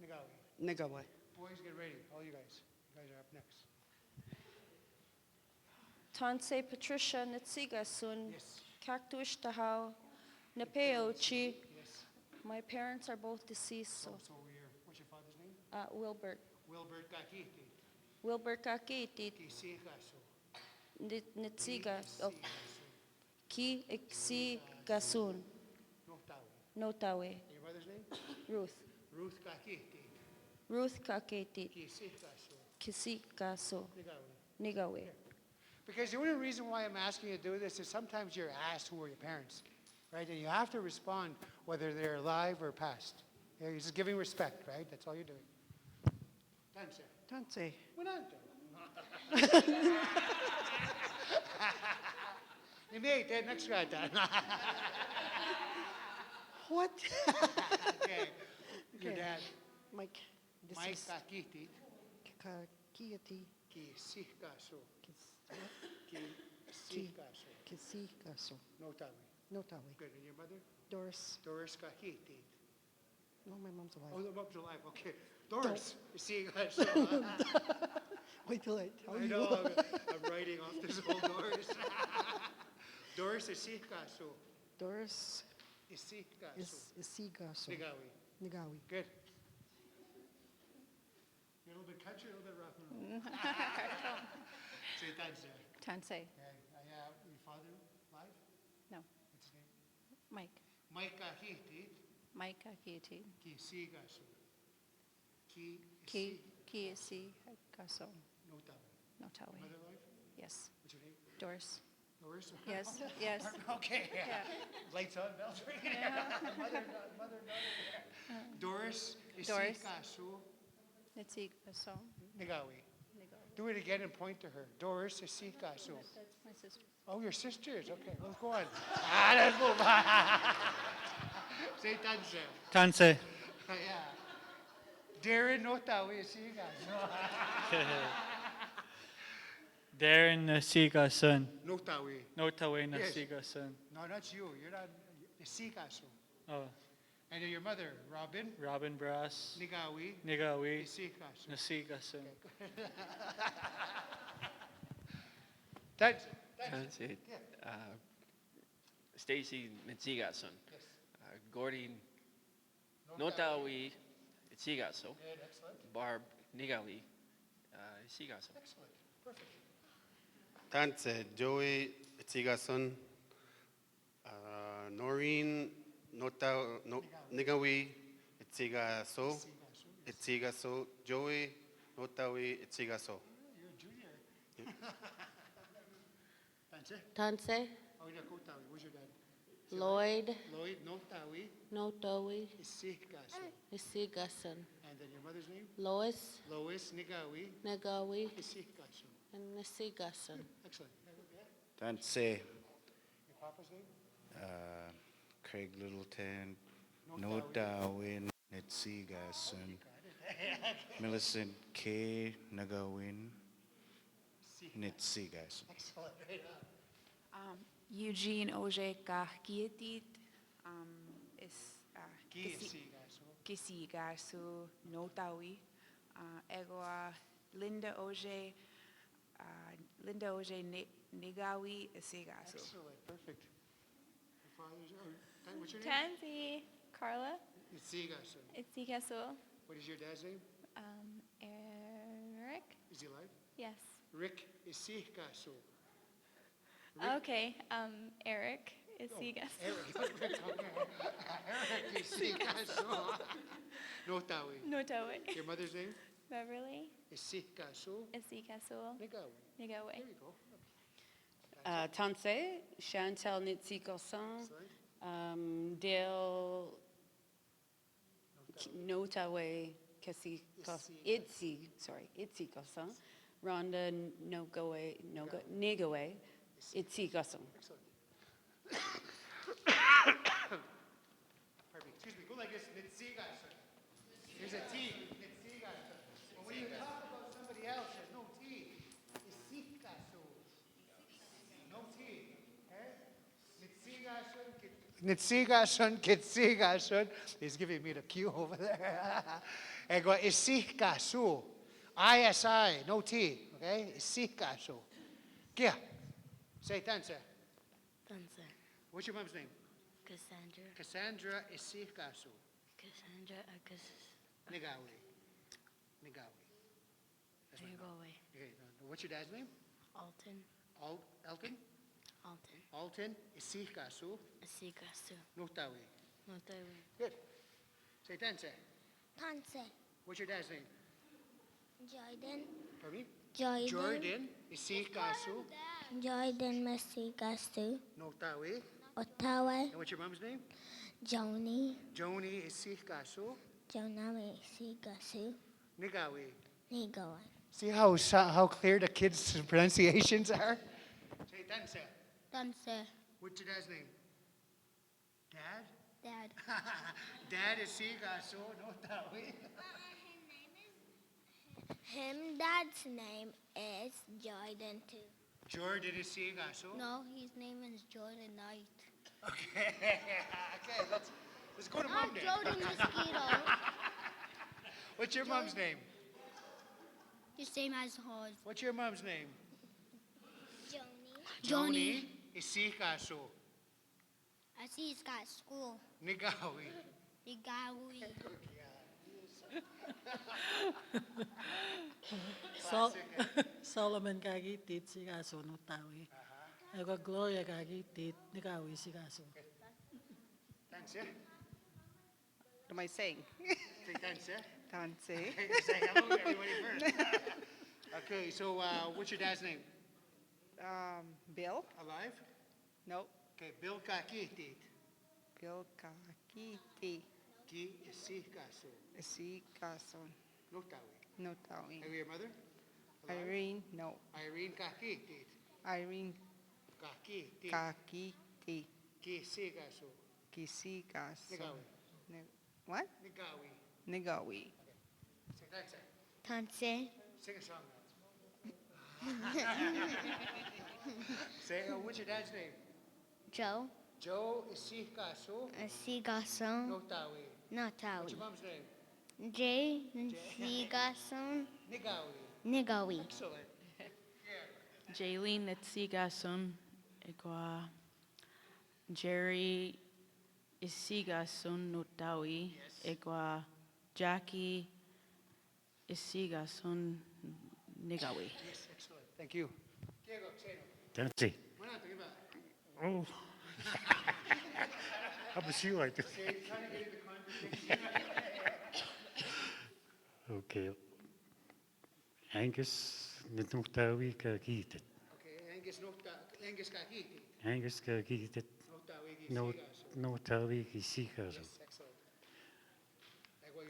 A: Nigawi.
C: Negawe.
A: Boys, get ready. All you guys. You guys are up next.
J: Tanse Patricia Nitsigasun,
A: Yes.
J: Cactus Tahau, Nepeochi.
A: Yes.
J: My parents are both deceased, so
A: So what's your father's name?
J: Wilbert.
A: Wilbert Kakiti.
J: Wilbert Kakiti
A: Kisigaso.
J: Nitsiga, oh, Ki Iksi Gasun,
A: Notawi.
J: Notawe.
A: And your mother's name?
J: Ruth.
A: Ruth Kakiti.
J: Ruth Kakiti
A: Kisigaso.
J: Kisikaso,
A: Nigawi.
J: Nigawe.
A: Because the only reason why I'm asking you to do this is sometimes you're asked who are your parents, right? And you have to respond whether they're alive or past. Yeah, you're just giving respect, right? That's all you're doing. Dancer.
C: Tanse.
A: Buonanto. Nimete, next guy.
C: What?
A: Okay. Your dad.
C: Mike. This
A: Mike
C: is
A: Kakiti.
C: Kiati
A: Kisikaso. Kisikaso.
C: Kesigaso.
A: Notawi.
C: Notawe.
A: Good. And your mother?
C: Doris.
A: Doris Kakiti.
C: No, my mom's
A: Oh,
C: alive.
A: the mom's alive. Okay. Doris. Kisikaso.
C: Wait till I tell
A: I
C: you.
A: know, I'm writing off this whole Doris. Doris isikaso.
C: Doris
A: Isikaso.
C: Isigaso.
A: Nigawi.
C: Nigawi.
A: Good. You're a little bit country, a little bit rock and roll. Say thanks, there.
F: Tansei.
A: Okay. Your father live?
F: No.
A: What's his name?
F: Mike.
A: Micah Hiti.
F: Mike Akiti.
A: Ki sigaso. Ki
F: Ki Gaso.
A: nota.
F: Notawe.
A: Mother life?
F: Yes.
A: What's your name?
F: Doris.
A: Doris?
F: Yes. Yes.
A: Okay.
F: Yeah.
A: Lights on, bells ringing. Mother. Doris
F: Doris.
A: isikaso.
F: Nitsig Gaso.
A: Nigawi. Do it again and point to her. Doris isikaso.
F: That's my sister.
A: Oh, your sisters. Okay, let's go on. Let's move on. Say tanse.
K: Tanse.
A: Yeah. Darren Okemaysim isikaso.
K: Darren Nasigason.
A: Notawi.
K: Notawe
A: Yes.
K: Nasigason.
A: No, not you. You're not. Isikaso.
K: Oh,
A: And then your mother, Robin.
K: Robin Brass.
A: Nigawi.
K: Nigawi
A: Isikaso.
K: Nasigason.
A: That's
H: That's it. Stacy Nitsigason.
A: yes.
H: Gordy Notawi Itsigaso.
A: Good, excellent.
H: Barb Nigawi Isigaso.
A: Excellent. Perfect.
E: Tance, Joey Itigason, Noreen Nigawi Itigaso, Itigaso, Joey Notawi Itigaso.
A: You're a junior. Tanse.
J: Tanse,
A: Oh, yeah, Kotawi. Where's your dad?
J: Lloyd,
A: Lloyd Notawi
J: Notawi,
A: Isikaso.
J: Isigason,
A: And then your mother's name?
J: Lois,
A: Lois Nigawi
J: Nagawi,
A: Isikaso.
J: and Nasigason.
A: Excellent.
L: Tance,
A: Your papa's name?
L: Craig Littleton, Nodawin, Netsigason, Millicent K. Nagawin, Netsigason.
A: Excellent. Right on.
F: Eugene Oje Kahkietit. Is
A: Ki Isikaso.
F: Kisigasu Notawi. Egoa Linda Oje. Linda Oje Nigawi Isigasu.
A: Excellent. Perfect. Your father's. What's your name?
M: Tansy, Carla,
A: Isikaso.
M: Itsigaso,
A: What is your dad's name?
M: Eric.
A: Is he alive?
M: Yes.
A: Rick Isikaso.
M: Okay. Eric Isigaso.
A: Eric. Rick, okay. Eric Isikaso. Notawi.
M: Notawe.
A: Your mother's name?
M: Beverly
A: Isikaso.
M: Isigaso.
A: Nigawi.
M: Nigawe.
A: There you go.
N: Tanse, Chantal Nitsikosan, Dale Notawe Itsikosan, Rhonda Negawe Itsikosan.
A: Excellent. Pardon me. Excuse me. Go like this. Nitsigaso. There's a T. Nitsigaso. But when you talk about somebody else, there's no T. Isikaso. No T. Okay? Nitsigason, Kitsigason. He's giving me the cue over there. Ego isikaso. ISI. No T. Okay? Isikaso. Kia. Say tanse.
B: Tanse.
A: What's your mom's name?
B: Cassandra.
A: Cassandra Isikaso.
B: Cassandra
A: Nigawi. Nigawi. That's my mom.
B: Nigawe.
A: Okay, what's your dad's name?
B: Alton.
A: Elton?
B: Alton.
A: Alton Isikaso.
B: Isigaso.
A: Notawi.
B: Notawe.
A: Good. Say tanse.
G: Tanse.
A: What's your dad's name?
G: Jordan.
A: Pardon me?
G: Jordan.
A: Jordan Isikaso.
G: Jordan Masigasu.
A: Notawi.
G: Ottawa.
A: And what's your mom's name?
G: Joni.
A: Joni Isikaso.
G: Jonawe Sigasu.
A: Nigawi.
G: Nigawan.
A: See how clear the kids' pronunciations are? Say tanse.
B: Tanse.
A: What's your dad's name? Dad?
B: Dad.
A: Dad Isikaso. Notawi.
G: Him dad's name is Jordan too.
A: Jordan Isikaso.
B: No, his name is Jordan Knight.
A: Okay. Okay, let's go to mom
B: I'm
A: then.
B: Jordan Mosquito.
A: What's your mom's name?
B: The same as hers.
A: What's your mom's name?
G: Joni.
B: Joni.
A: Isika so.
B: Asi's got school.
A: Nigawi.
B: Ligawi.
C: Solomon kagitit sigaso no tawi. Ego Gloria kagitit nigawi sigaso.
A: Thanks, yeah?
I: What am I saying?
A: Say thanks, yeah?
I: Tanse.
A: Say hello to everybody first. Okay, so what's your dad's name?
I: Bill?
A: Alive?
I: Nope.
A: Okay, Bill Kakitit.
I: Bill Kakiti.
A: Ki Isika so.
I: Esikason.
A: No tawi.
I: No tawi.
A: Have you your mother? Alive?
I: Irene? No.
A: Irene Kakitit.
I: Irene
A: Kakitit.
I: Kakiti.
A: Ki Isika so.
I: Kisikason.
A: Nigawi.
I: What?
A: Nigawi.
I: Nigawi.
A: Say thanks, yeah?
B: Tanse.
A: Sing a song now. Say, what's your dad's name?
B: Joe.
A: Joe Isika so.
B: Asigason.
A: No tawi. What's
B: Natawi.
A: your mom's name?
B: Jay. Asigason.
A: Nigawi.
B: Nigawi.
A: Excellent.
O: Jaylene Netsigasun, Igwa Jerry Isigasun Nutawi, Igwa Jackie Isigasun Nigawi.
A: Yes, excellent. Thank you. Diego, say no.
D: Tansi.
A: Manata, give back.
D: Oh. How about you? I do.
A: Say, trying to get into conversation.
D: Okay. Angus Nutawi Kagitit.
A: Okay, Angus Kakiti.
D: Angus Kagitit.
A: No tawi
D: No Tawi Kisikazo.
A: Yes, excellent. Egwa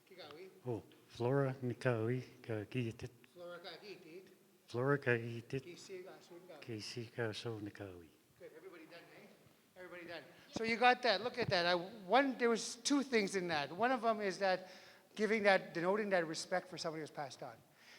A: Kigawi.
D: Oh, Flora Nikawi Kagitit.
A: Flora Kakiti.
D: Flora Kagitit.
A: Kisiga Sungawi.
D: Kisikazo Nikawi.
A: Good, everybody done, eh? Everybody done. So you got that, look at that. There was two things in that. One of them is that denoting that respect for somebody who's passed on.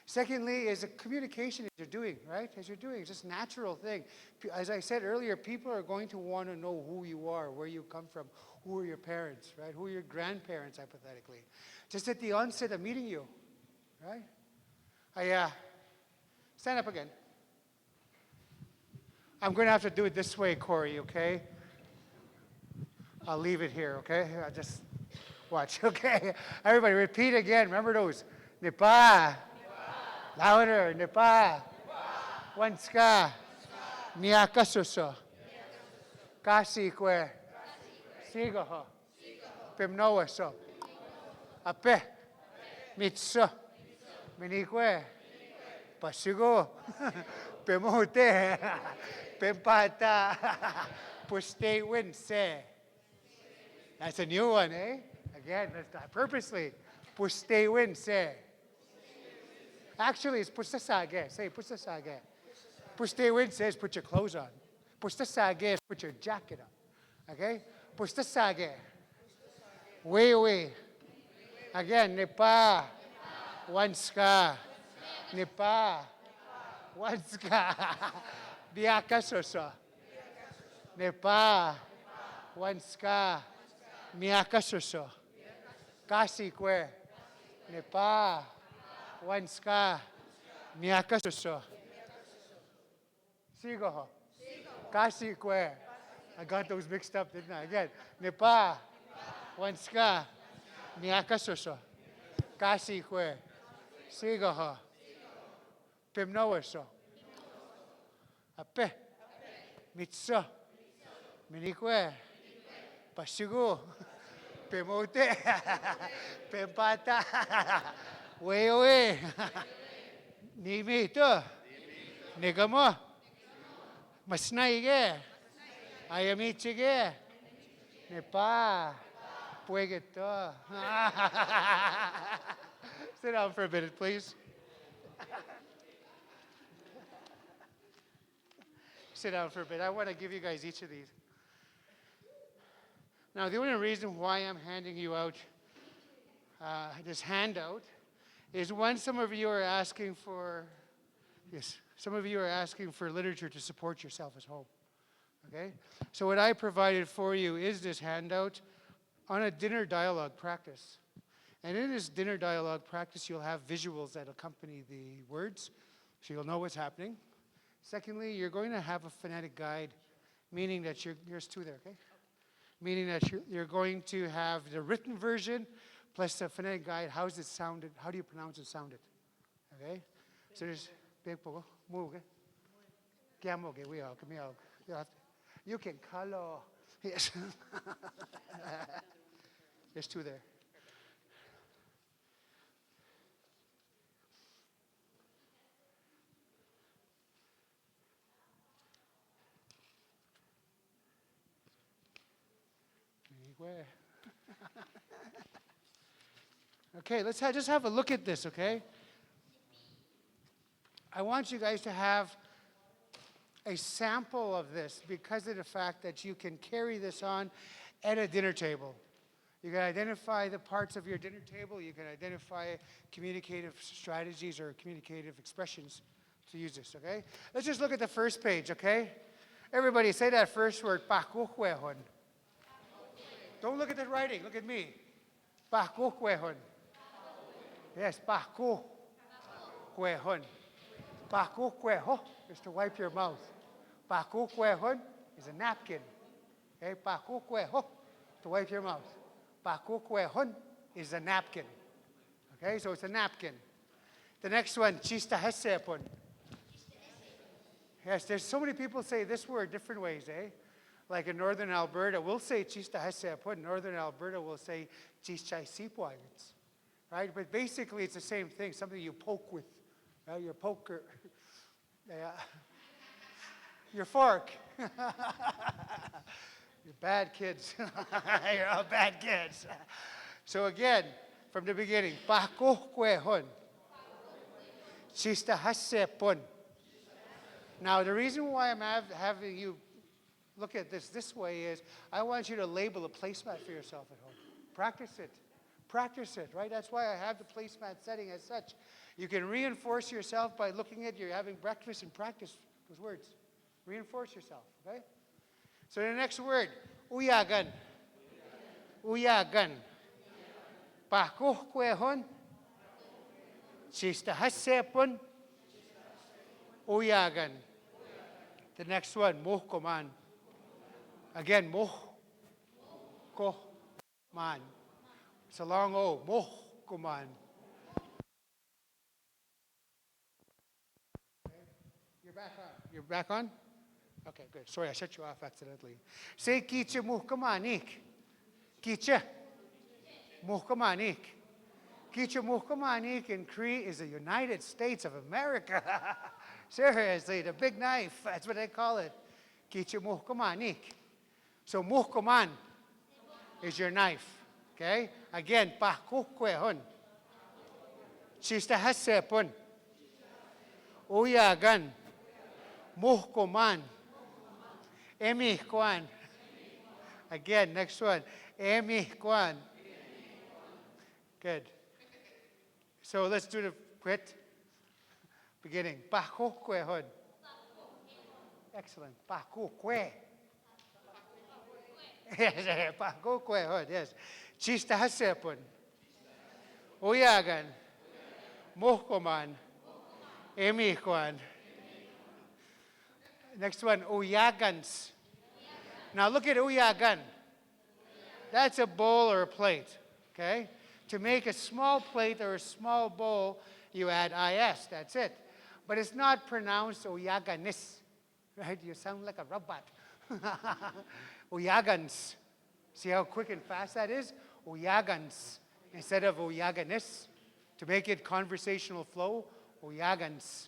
A: Secondly, is a communication as you're doing, right? As you're doing, it's just a natural thing. As I said earlier, people are going to want to know who you are, where you come from, who are your parents, right? Who are your grandparents, hypothetically. Just at the onset of meeting you, right? Stand up again. I'm going to have to do it this way, Corey, okay? I'll leave it here, okay? I'll just watch, okay? Everybody, repeat again. Remember those. Nipa. Louder. Nipa. Wanska. Miyakasuso. Kasikwe. Sigaho. Pimnoaso. Ape. Mitso. Minikwe. Pasigo. Pimote. Pimpata. Puste winse. That's a new one, eh? Again, that's not purposely. Puste winse. Actually, it's pustasage. Say pustasage. Puste winse is put your clothes on. Pustasage is put your jacket on. Okay? Pustasage. We. Again, nipa. Wanska. Nipa. Wanska. Biakasoso. Nipa. Wanska. Miyakasoso. Kasikwe. Nipa. Wanska. Miyakasoso. Sigoho. Kasikwe. I got those mixed up, didn't I? Again. Nipa. Wanska. Miyakasoso. Kasikwe. Sigoho. Pimnoaso. Ape. Mitso. Minikwe. Pasigo. Pimote. Pimpata. Wewe. Nimito. Nigamo. Masnaige. Ayamichige. Nepa. Puegeto. Sit down for a minute, please. Sit down for a bit. I want to give you guys each of these. Now, the only reason why I'm handing you out this handout is when some of you are asking for literature to support yourself as home. Okay? So what I provided for you is this handout on a dinner dialogue practice. And in this dinner dialogue practice, you'll have visuals that accompany the words, so you'll know what's happening. Secondly, you're going to have a phonetic guide, meaning that there's two there, okay? Meaning that you're going to have the written version plus the phonetic guide. How's it sounded? How do you pronounce it sounded? Okay? So there's big pogo, move, okay? Gamo, okay, we are, come here. You can color. Yes. There's two there. Where? Okay, let's just have a look at this, okay? I want you guys to have a sample of this because of the fact that you can carry this on at a dinner table. You can identify the parts of your dinner table. You can identify communicative strategies or communicative expressions to use this, okay? Let's just look at the first page, okay? Everybody say that first word, pakukwehon. Don't look at the writing, look at me. Pakukwehon. Yes, pakukwehon. Pakukwehon is to wipe your mouth. Pakukwehon is a napkin. Okay, pakukwehon, to wipe your mouth. Pakukwehon is a napkin. Okay, so it's a napkin. The next one, chistahesepon. Yes, there's so many people say this word different ways, eh? Like in northern Alberta, we'll say chistahesepon. Northern Alberta will say chistaisipwagans. Right? But basically it's the same thing, something you poke with. Right? Your poker. Yeah. Your fork. You're bad kids. You're all bad kids. So again, from the beginning, pakukwehon. Chistahesepon. Now the reason why I'm having you look at this way is I want you to label a placemat for yourself at home. Practice it. Practice it, right? That's why I have the placemat setting as such. You can reinforce yourself by looking at you're having breakfast and practice those words. Reinforce yourself, okay? So the next word, uyagan. Uyagan. Pakukwehon. Chistahesepon. Uyagan. The next one, muhkoman. Again, muhkoman. It's a long O, muhkoman. You're back on. You're back on? Okay, good. Sorry, I shut you off accidentally. Say kiche muhkomanik. Kiche muhkomanik. Kiche muhkomanik in Cree is the United States of America. Seriously, the big knife. That's what they call it. Kiche muhkomanik. So muhkoman is your knife. Okay? Again, pakukwehon. Chistahesepon. Uyagan. Muhkoman. Emihkwan. Again, next one. Emihkwan. Good. So let's do the quit. Beginning. Pakukwehon. Excellent. Pakukwe. Yes, pakukwehon. Yes. Chistahesepon. Uyagan. Muhkoman. Emihkwan. Next one, uyagans. Now look at uyagan. That's a bowl or a plate, okay? To make a small plate or a small bowl, you add is, that's it. But it's not pronounced uyaganis, right? You sound like a robot. Uyagans. See how quick and fast that is? Uyagans. Instead of uyaganis. To make it conversational flow, uyagans.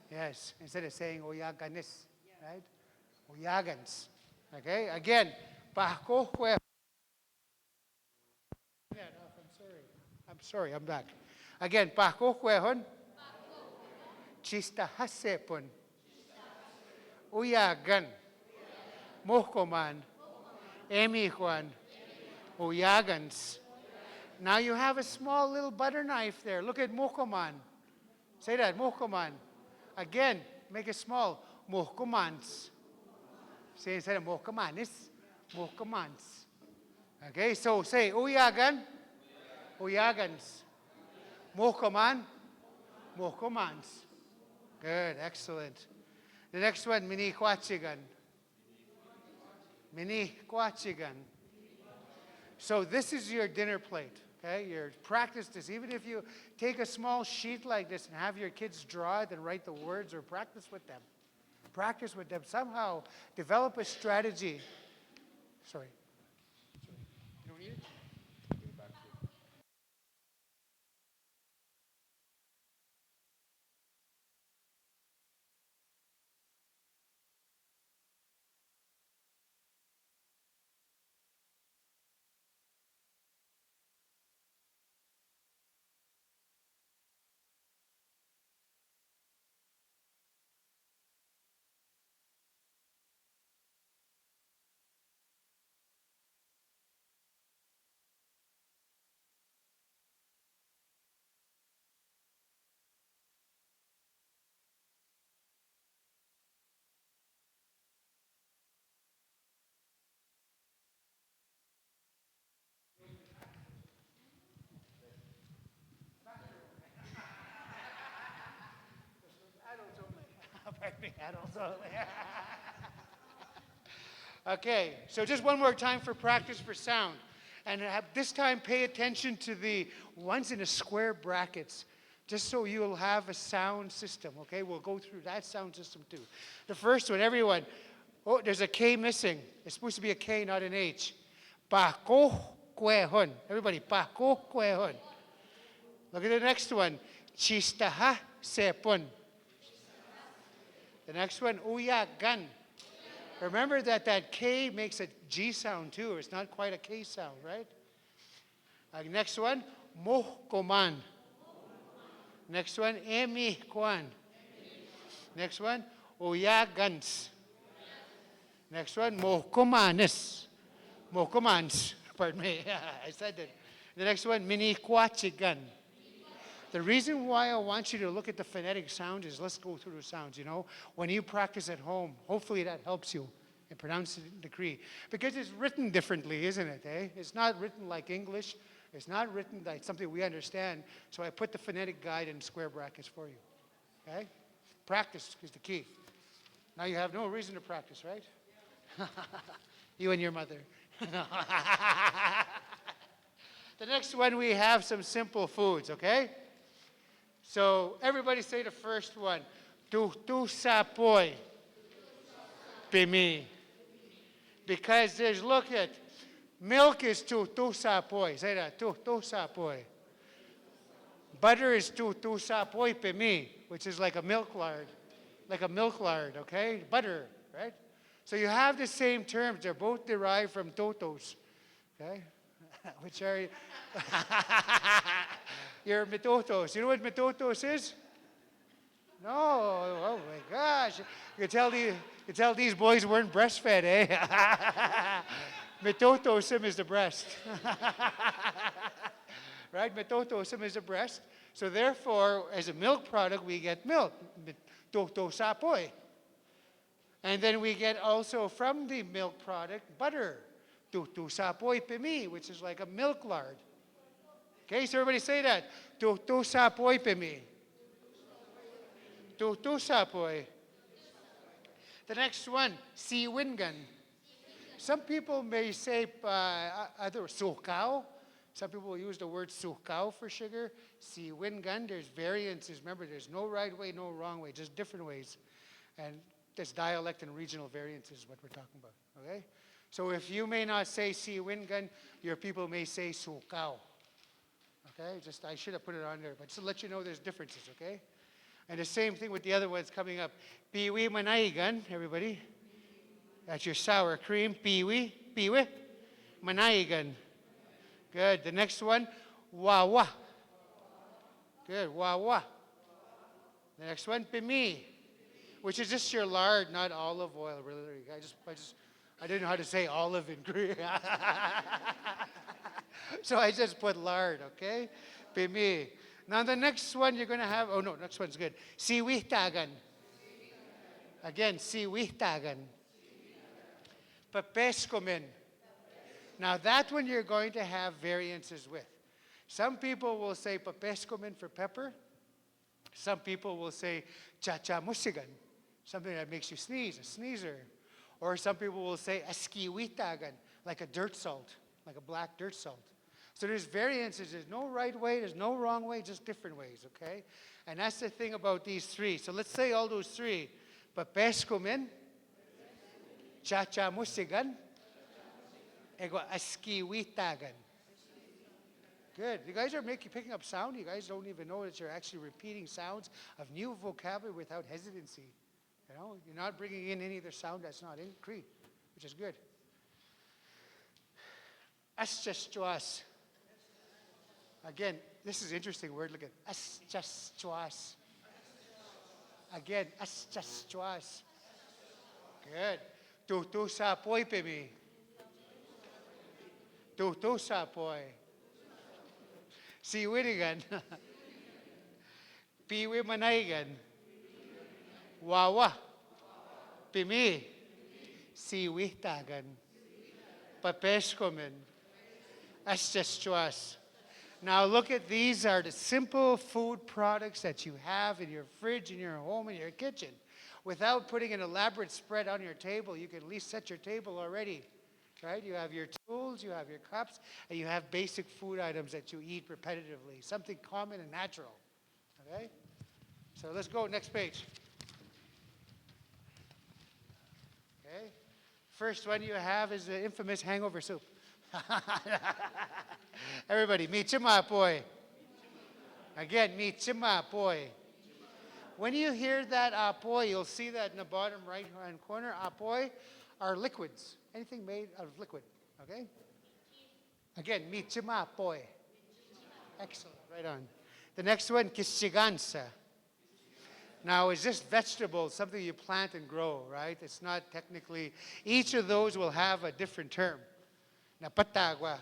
A: Yes, instead of saying uyaganis, right? Uyagans. Okay, again, pakukwehon. I'm sorry, I'm back. Again, pakukwehon. Chistahesepon. Uyagan. Muhkoman. Emihkwan. Uyagans. Now you have a small little butter knife there. Look at muhkoman. Say that, muhkoman. Again, make it small. Muhkomans. Say instead of muhkomanis, muhkomans. Okay, so say uyagan. Uyagans. Mokoman. Mokomans. Good, excellent. The next one, mini kwachigan. Mini kwachigan. So this is your dinner plate, okay? Your practice this. Even if you take a small sheet like this and have your kids draw it and write the words or practice with them. Practice with them. Somehow develop a strategy. Sorry. You don't need it? Give it back to you. Pardon me, adults only. Okay, so just one more time for practice for sound. And this time pay attention to the ones in the square brackets, just so you'll have a sound system, okay? We'll go through that sound system too. The first one, everyone. Oh, there's a K missing. It's supposed to be a K, not an H. Pa ko kwehon. Everybody, pa ko kwehon. Look at the next one. Chistaha sepon. The next one, uyagan. Remember that K makes a G sound too. It's not quite a K sound, right? Next one, mohkoman. Next one, emi kwan. Next one, uyagans. Next one, mohkomanis. Mohkomans. Pardon me. I said that. The next one, mini kwachigan. The reason why I want you to look at the phonetic sound is let's go through the sounds, you know. When you practice at home, hopefully that helps you in pronouncing the Cree. Because it's written differently, isn't it, eh? It's not written like English. It's not written like something we understand. So I put the phonetic guide in square brackets for you, okay? Practice is the key. Now you have no reason to practice, right? You and your mother. The next one, we have some simple foods, okay? So everybody say the first one. Tu sapoy. Pimi. Because there's, look at, milk is tu sapoy. Say that, tu sapoy. Butter is tu sapoy pimi, which is like a milk lard. Like a milk lard, okay? Butter, right? So you have the same terms. They're both derived from totos, okay? Which are your metotos. You know what metotos is? No. Oh my gosh. You tell these boys weren't breastfed, eh? Metotosim is the breast. Right? Metotosim is the breast. So therefore, as a milk product, we get milk. Metotosapoy. And then we get also from the milk product butter. Tutusapoy pimi, which is like a milk lard. Okay, so everybody say that. Tutusapoy pimi. Tutusapoy. The next one, siwingan. Some people may say either sukao. Some people use the word sukao for sugar. Siwingan, there's variances. Remember, there's no right way, no wrong way, just different ways. And there's dialect and regional variances is what we're talking about, okay? So if you may not say siwingan, your people may say sukao. Okay, I should have put it on there, but just to let you know there's differences, okay? And the same thing with the other ones coming up. Piwi manaigan, everybody. That's your sour cream. Piwi manaigan. Good. The next one, wawa. Good, wawa. The next one, pimi, which is just your lard, not olive oil, really. I didn't know how to say olive in Korean. So I just put lard, okay? Pimi. Now the next one you're going to have, oh no, next one's good. Siwihtagan. Again, siwihtagan. Papeskomin. Now that one you're going to have variances with. Some people will say papeskomen for pepper. Some people will say chachamusigan, something that makes you sneeze, a sneezer. Or some people will say askiwitagan, like a dirt salt, like a black dirt salt. So there's variances. There's no right way, there's no wrong way, just different ways, okay? And that's the thing about these three. So let's say all those three. Papeskomen, chachamusigan, ego askiwitagan. Good. You guys are picking up sound. You guys don't even know that you're actually repeating sounds of new vocabulary without hesitancy. You know, you're not bringing in any other sound that's not in Cree, which is good. Aschastuas. Again, this is an interesting word. Look at aschastuas. Again, aschastuas. Good. Tutu sa poi pimi. Tutu sa poi. Siwirigan. Piwi manaygan. Wawa. Pimi. Siwihtagan. Papeskomen. Aschastuas. Now look at these are the simple food products that you have in your fridge, in your home, in your kitchen. Without putting an elaborate spread on your table, you can at least set your table already. Right? You have your tools, you have your cups, and you have basic food items that you eat repetitively. Something common and natural. Okay? So let's go, next page. Okay? First one you have is the infamous hangover soup. Everybody, michima boy. Again, michima boy. When you hear that apoy, you'll see that in the bottom right-hand corner. Apoy are liquids. Anything made out of liquid, okay? Again, michima apoy. Excellent, right on. The next one, kisigansa. Now, is this vegetable something you plant and grow, right? It's not technically, each of those will have a different term. Napatagwa,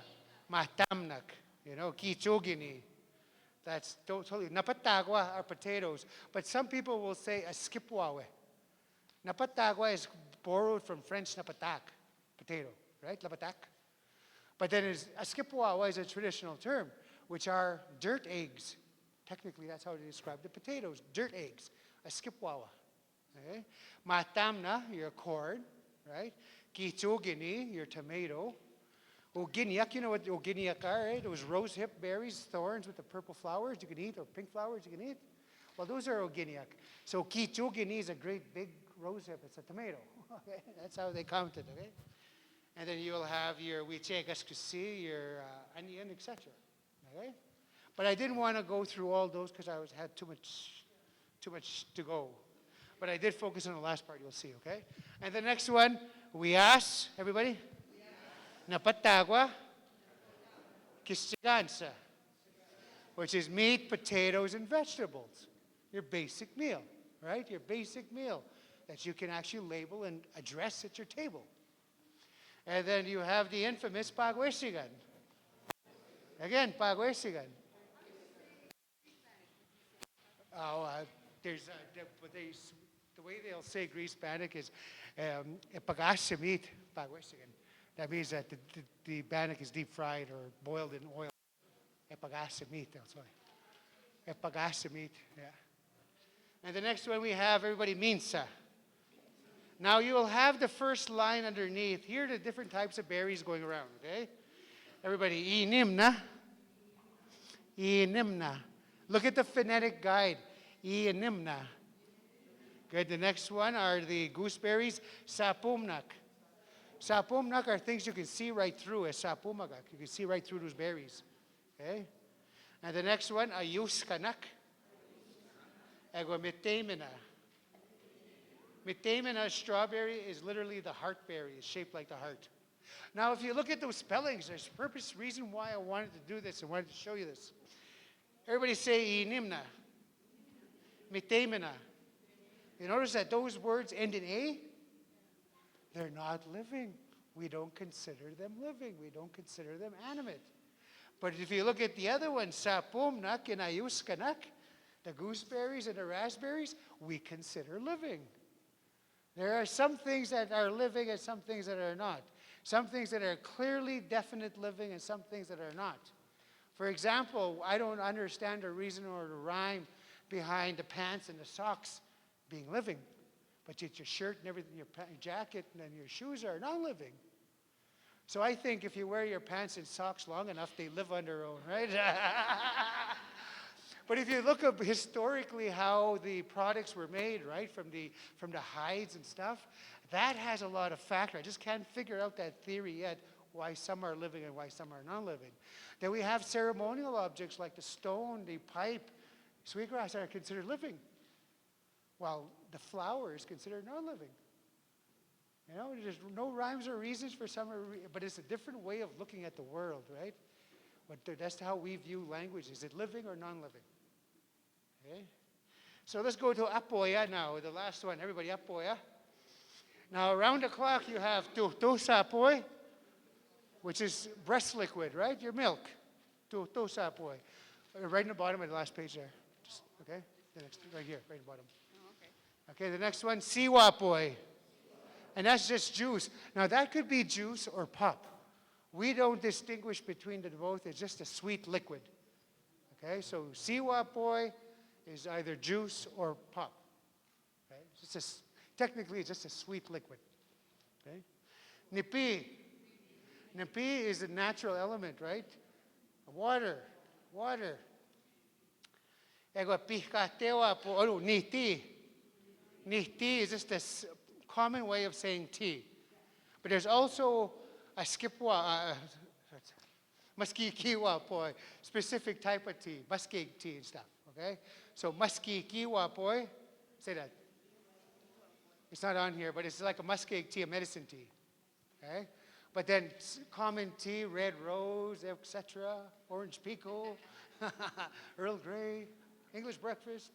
A: matamnak, kichogini. That's totally, napatagwa are potatoes, but some people will say a skipwawe. Napatagwa is borrowed from French napatak, potato, right? Lapatak. But then a skipwawa is a traditional term, which are dirt eggs. Technically, that's how they describe the potatoes, dirt eggs, a skipwawa. Okay? Matamna, your corn, right? Kichogini, your tomato. Oginiak, you know what oginiak are, right? Those rose hip berries, thorns with the purple flowers you can eat, or pink flowers you can eat. Well, those are oginiak. So kichogini is a great big rose hip. It's a tomato. Okay? That's how they count it, okay? And then you'll have your wichegaskusi, your onion, etc. Okay? But I didn't want to go through all those because I had too much to go. But I did focus on the last part, you'll see, okay? And the next one, wias, everybody? Napatagwa, kisigansa, which is meat, potatoes, and vegetables. Your basic meal, right? Your basic meal that you can actually label and address at your table. And then you have the infamous pagwesigan. Again, pagwesigan. The way they'll say Greece bannock is epagasamit pagwesigan. That means that the bannock is deep fried or boiled in oil. Epagasamit, that's why. Epagasamit, yeah. And the next one we have, everybody, minsa. Now you will have the first line underneath. Here are the different types of berries going around, okay? Everybody, inimna. Inimna. Look at the phonetic guide. Inimna. Good, the next one are the gooseberries, sapumnak. Sapumnak are things you can see right through as sapumagak. You can see right through those berries. Okay? And the next one, ayuskanak. Ego mitemina. Mitemina strawberry is literally the heartberry. It's shaped like the heart. Now, if you look at those spellings, there's a purpose, reason why I wanted to do this and wanted to show you this. Everybody say inimna. Mitemina. You notice that those words end in A? They're not living. We don't consider them living. We don't consider them animate. But if you look at the other one, sapumnak and ayuskanak, the gooseberries and the raspberries, we consider living. There are some things that are living and some things that are not. Some things that are clearly definite living and some things that are not. For example, I don't understand the reason or the rhyme behind the pants and the socks being living, but yet your shirt and everything, your jacket and then your shoes are non-living. So I think if you wear your pants and socks long enough, they live on their own, right? But if you look up historically how the products were made, right, from the hides and stuff, that has a lot of factor. I just can't figure out that theory yet, why some are living and why some are not living. Then we have ceremonial objects like the stone, the pipe, sweetgrass are considered living, while the flower is considered non-living. You know, there's no rhymes or reasons for some, but it's a different way of looking at the world, right? But that's how we view language. Is it living or non-living? Okay? So let's go to apoya now, the last one. Everybody, apoya. Now, around the clock, you have tutosapoy, which is breast liquid, right? Your milk. Tutosapoy. Right in the bottom of the last page there. Just, okay? The next, right here, right in the bottom. Okay, the next one, siwapoy. And that's just juice. Now, that could be juice or pop. We don't distinguish between the both. It's just a sweet liquid. Okay, so siwapoy is either juice or pop. Okay? Technically, it's just a sweet liquid. Okay? Nipi. Nipi is a natural element, right? Water. Water. Ego pihkatewapo. Oh, niti. Niti is just a common way of saying tea. But there's also a skipwa, maskikiwa poi, specific type of tea, muskeg tea and stuff, okay? So maskikiwa poi, say that. It's not on here, but it's like a muskeg tea, a medicine tea, okay? But then common tea, red rose, etc., orange pico, Earl Grey, English breakfast,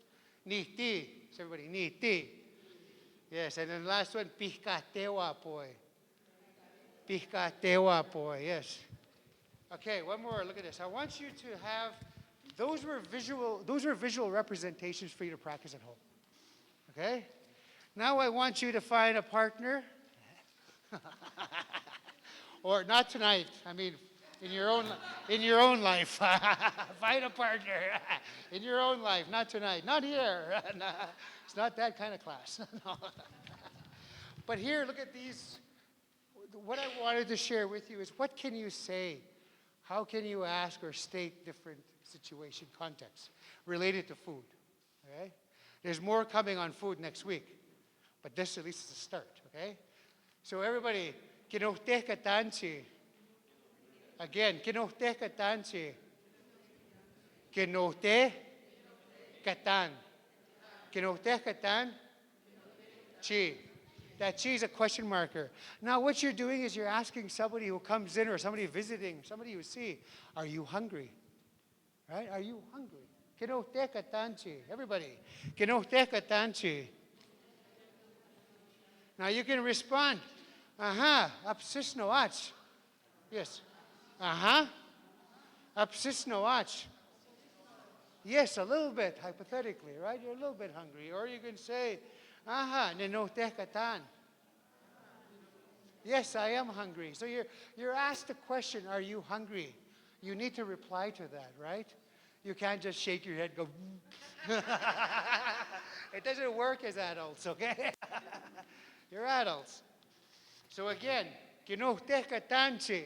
A: ni tea. So everybody, ni tea. Yes, and then the last one, pihkatewa poi. Pihkatewa poi, yes. Okay, one more, look at this. I want you to have, those were visual representations for you to practice at home. Okay? Now I want you to find a partner. Or not tonight, I mean, in your own life. Find a partner in your own life, not tonight, not here. It's not that kind of class. No. But here, look at these. What I wanted to share with you is what can you say? How can you ask or state different situation contexts related to food? Okay? There's more coming on food next week, but this at least is a start. Okay? So everybody, kinohteh katanchi. Again, kinohteh katanchi. Kinohteh katan. Kinohteh katan chi. That chi is a question marker. Now what you're doing is you're asking somebody who comes in or somebody visiting, somebody you see, are you hungry? Right? Are you hungry? Kinohteh katanchi. Everybody. Kinohteh katanchi. Now you can respond. Aha, apsis noach. Yes. Aha. Apsis noach. Yes, a little bit, hypothetically, right? You're a little bit hungry. Or you can say, aha, ninohteh katan. Yes, I am hungry. So you're asked the question, are you hungry? You need to reply to that, right? You can't just shake your head, go, It doesn't work as adults, okay? You're adults. So again, kinohteh katanchi.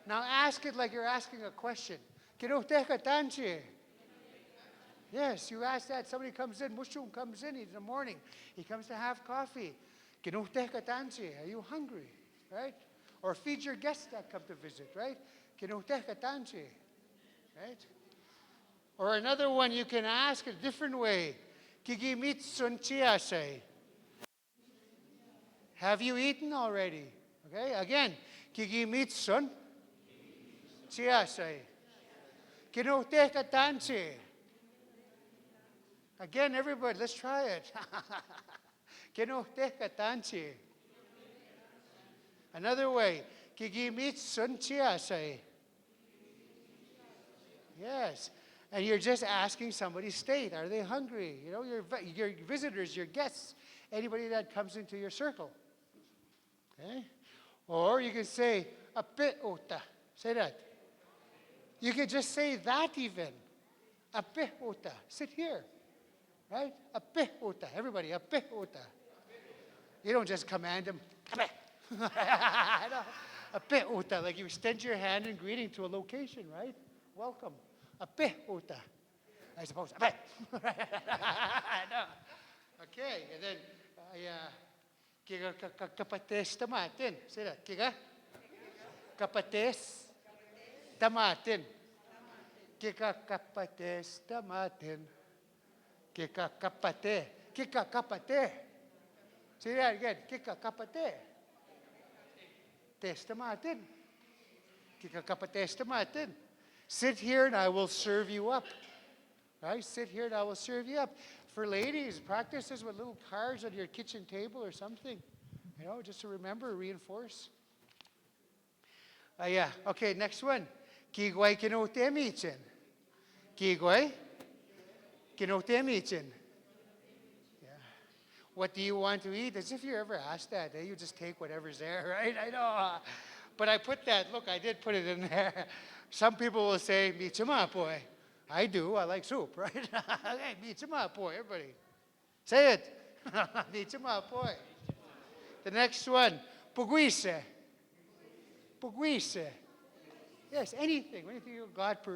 A: Now ask it like you're asking a question. Kinohteh katanchi. Yes, you ask that. Somebody comes in, Mushroom comes in the morning. He comes to have coffee. Kinohteh katanchi. Are you hungry? Right? Or feed your guests that come to visit, right? Kinohteh katanchi. Right? Or another one you can ask a different way. Kigimitsun chiasei. Have you eaten already? Okay, again. Kigimitsun chiasei. Kinohteh katanchi. Again, everybody, let's try it. Kinohteh katanchi. Another way. Kigimitsun chiasei. Yes. And you're just asking somebody's state. Are they hungry? You know, your visitors, your guests, anybody that comes into your circle. Okay? Or you can say, a bit ota. Say that. You could just say that even. Ape uta. Sit here. Right? Ape uta. Everybody, ape uta. You don't just command them. Ape. Ape uta. Like you extend your hand in greeting to a location, right? Welcome. Ape uta. I suppose. Ape. No. Okay, and then kiga kapates tamatin. Say that. Kiga kapates tamatin. Kiga kapates tamatin. Kiga kapate. Kiga kapate. Say that again. Kiga kapate. Testamatin. Kiga kapates tamatin. Sit here and I will serve you up. Right? Sit here and I will serve you up. For ladies, practice this with little cards on your kitchen table or something. You know, just to remember, reinforce. Yeah. Okay, next one. Kigway kinotemichin. Kigway kinotemichin. Yeah. What do you want to eat? As if you ever asked that. You just take whatever's there, right? I know. But I put that, look, I did put it in there. Some people will say, michima boy. I do. I like soup, right? Hey, michima boy, everybody. Say it. Michima boy. The next one. Puguise. Puguise. Yes, anything. Anything you got,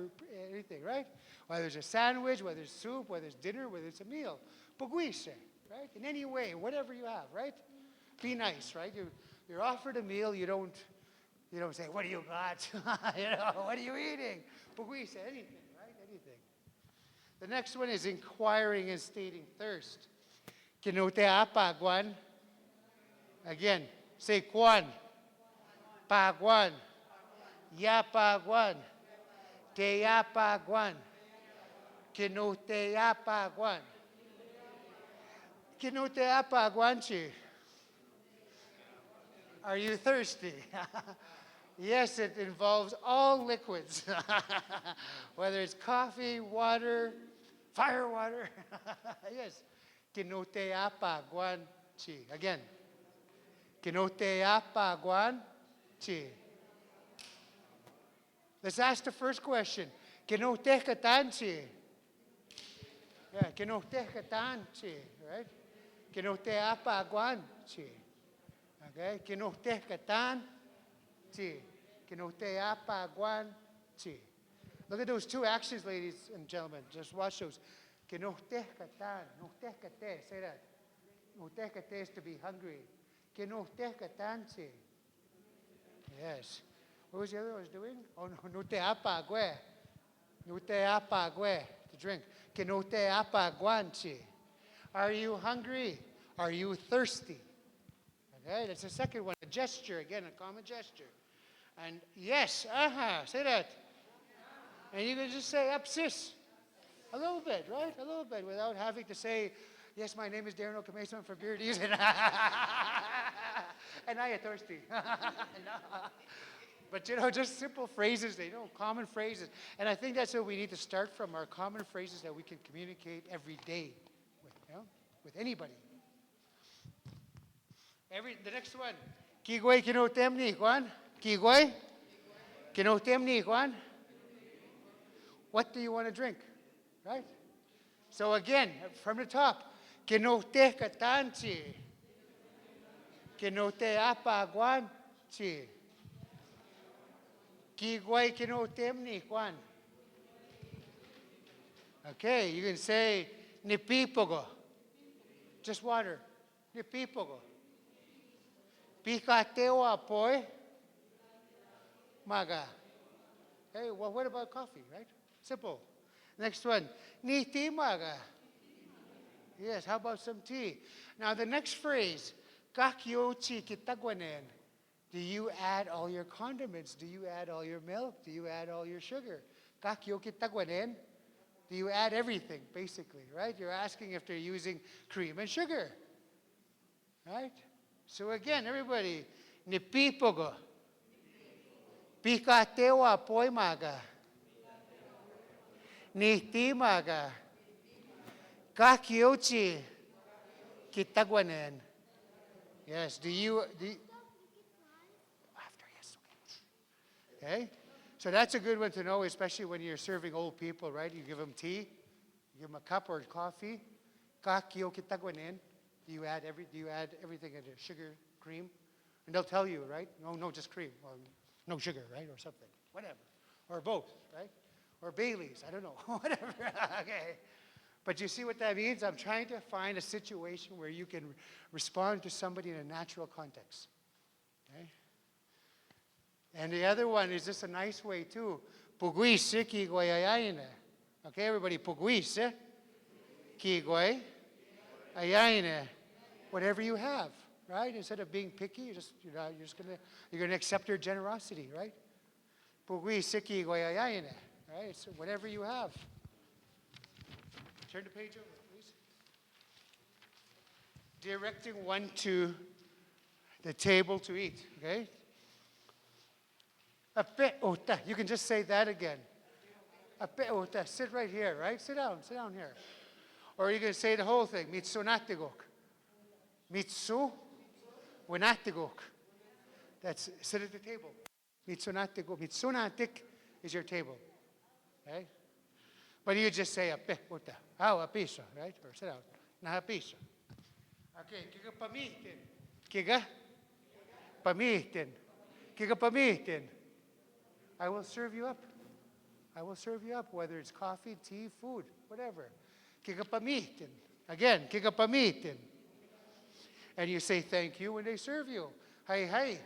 A: anything, right? Whether it's a sandwich, whether it's soup, whether it's dinner, whether it's a meal. Puguise, right? In any way, whatever you have, right? Be nice, right? You're offered a meal, you don't say, what do you got? What are you eating? Puguise, anything. The next one is inquiring and stating thirst. Kinote apagwan. Again, say kwan. Pagwan. Yapagwan. Te yapagwan. Kinote apagwan. Kinote apagwanchi. Are you thirsty? Yes, it involves all liquids. Whether it's coffee, water, fire water. Yes. Kinote apagwan chi. Again. Kinote apagwan chi. Let's ask the first question. Kinote katan chi. Yeah, kinote katan chi, right? Kinote apagwan chi. Okay? Kinote katan chi. Kinote apagwan chi. Look at those two actions, ladies and gentlemen. Just watch those. Kinote katan. Note kate. Say that. Note kate is to be hungry. Kinote katan chi. Yes. What was the other one I was doing? Oh, no. Note apagwe. Note apagwe. To drink. Kinote apagwan chi. Are you hungry? Are you thirsty? Okay, that's the second one. A gesture, again, a common gesture. And yes, say that. And you can just say, upsis. A little bit, right? A little bit, without having to say, yes, my name is Darren Okemaysim, I'm from Beardies. And I am thirsty. No. But, just simple phrases, common phrases. And I think that's what we need to start from, our common phrases that we can communicate every day with anybody. The next one. Kigway kinotemni, Juan. Kigway kinotemni, Juan. What do you want to drink? Right? So again, from the top. Kinote katanchi. Kinote apagwanchi. Kigway kinotemni, Juan. Okay, you can say nipipogo. Just water. Nipipogo. Pikatewa poi maga. Hey, well, what about coffee, right? Simple. Next one. Ni tea maga. Yes, how about some tea? Now the next phrase. Kakyochi kitagwanen. Do you add all your condiments? Do you add all your milk? Do you add all your sugar? Kakyo kitagwanen. Do you add everything, basically, right? You're asking if they're using cream and sugar, right? So again, everybody, nipipogo. Pikatewa poimaga. Nihtimaga. Kakyochi kitagwanen. Yes, do you after, yes, okay. So that's a good one to know, especially when you're serving old people, right? You give them tea, you give them a cup or coffee. Kakio kitagwanin. Do you add everything into sugar, cream? And they'll tell you, right? No, just cream. Or no sugar, right? Or something. Whatever. Or both, right? Or Bailey's. I don't know. Whatever. Okay. But you see what that means? I'm trying to find a situation where you can respond to somebody in a natural context. Okay? And the other one is just a nice way too. Puguise ki goyayaine. Okay, everybody, puguise ki goyayaine. Whatever you have, right? Instead of being picky, you're gonna accept their generosity, right? Puguise ki goyayaine. Right? So whatever you have. Turn the page over, please. Directing one to the table to eat, okay? Ape'ota. You can just say that again. Ape'ota. Sit right here, right? Sit down here. Or you can say the whole thing. Mitsunatigok. Mitsu wanatigok. That's sit at the table. Mitsunatigok. Mitsunatik is your table. Okay? But you just say ape'ota. A piso, right? Or sit down. Na piso. Okay, kiga pamitin. Kiga pamitin. Kiga pamitin. I will serve you up. I will serve you up, whether it's coffee, tea, food, whatever. Kikapamitin. Again, kikapamitin. And you say thank you when they serve you. Hi.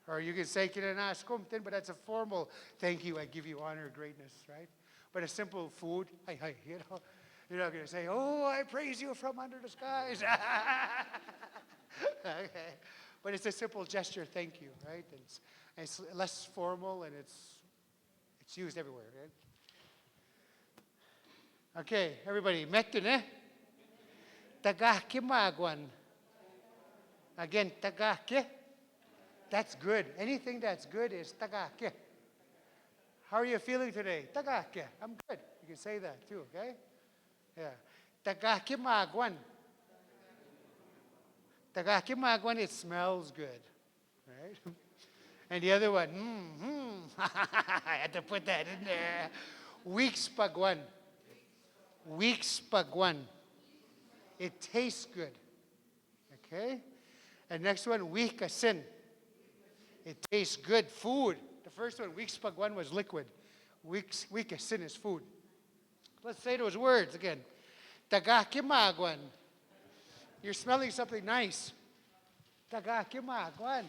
A: Or you can say kinanaskumtin, but that's a formal thank you. I give you honor, greatness, right? But a simple food, hi, you know. You're not going to say, oh, I praise you from under the skies. Okay. But it's a simple gesture, thank you, right? It's less formal and it's used everywhere, right? Okay, everybody, mettune. Tagake magwan. Again, tagake. That's good. Anything that's good is tagake. How are you feeling today? Tagake. I'm good. You can say that too, okay? Yeah. Tagake magwan. Tagake magwan, it smells good, right? And the other one, I had to put that in there. Weeks pagwan. Weeks pagwan. It tastes good. Okay? And next one, week sin. It tastes good. Food. The first one, weeks pagwan, was liquid. Week sin is food. Let's say those words again. Tagakimagwan. You're smelling something nice. Tagakimagwan.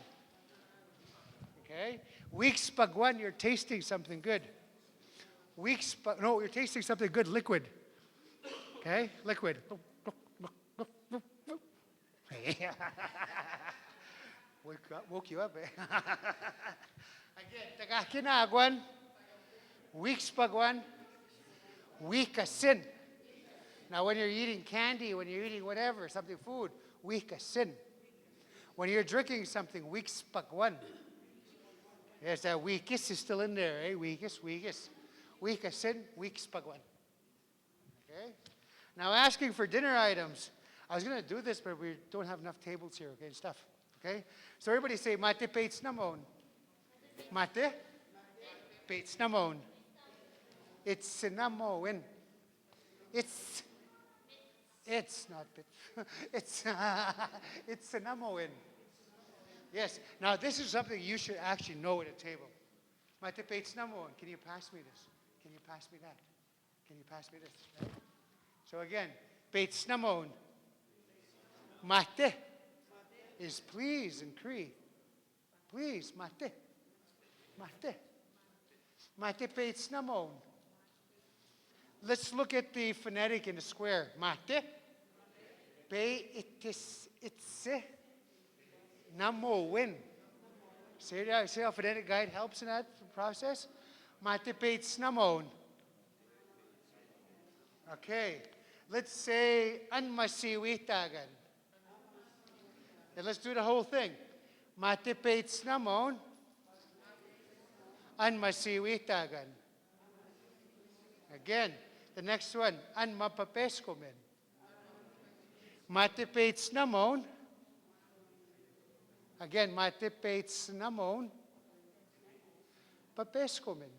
A: Okay? Weeks pagwan, you're tasting something good. You're tasting something good, liquid. Okay? Liquid. Woke you up, eh? Again, tagakinagwan, weeks pagwan, week sin. Now, when you're eating candy, when you're eating whatever, something food, week sin. When you're drinking something, weeks pagwan. Yes, that weakest is still in there, eh? Weakest. Week sin, weeks pagwan. Okay? Now, asking for dinner items. I was going to do this, but we don't have enough tables here, okay, and stuff. Okay? So everybody say, mate pates namon. Mate? Pates namon. It's cinnamon. It's not bit. It's cinnamon. Yes. Now this is something you should actually know at a table. Mate pates namon. Can you pass me this? Can you pass me that? Can you pass me this? Right? So again, pates namon. Mate is please in Cree. Please, mate. Mate. Mate pates namon. Let's look at the phonetic in the square. Mate. Pe itse namo win. See how phonetic guide helps in that process? Mate pates namon. Okay. Let's say anmasiwitagan. And let's do the whole thing. Mate pates namon. Anmasiwitagan. Again, the next one. Anmapapeskomen. Mate pates namon. Again, mate pates namon. papeskomin.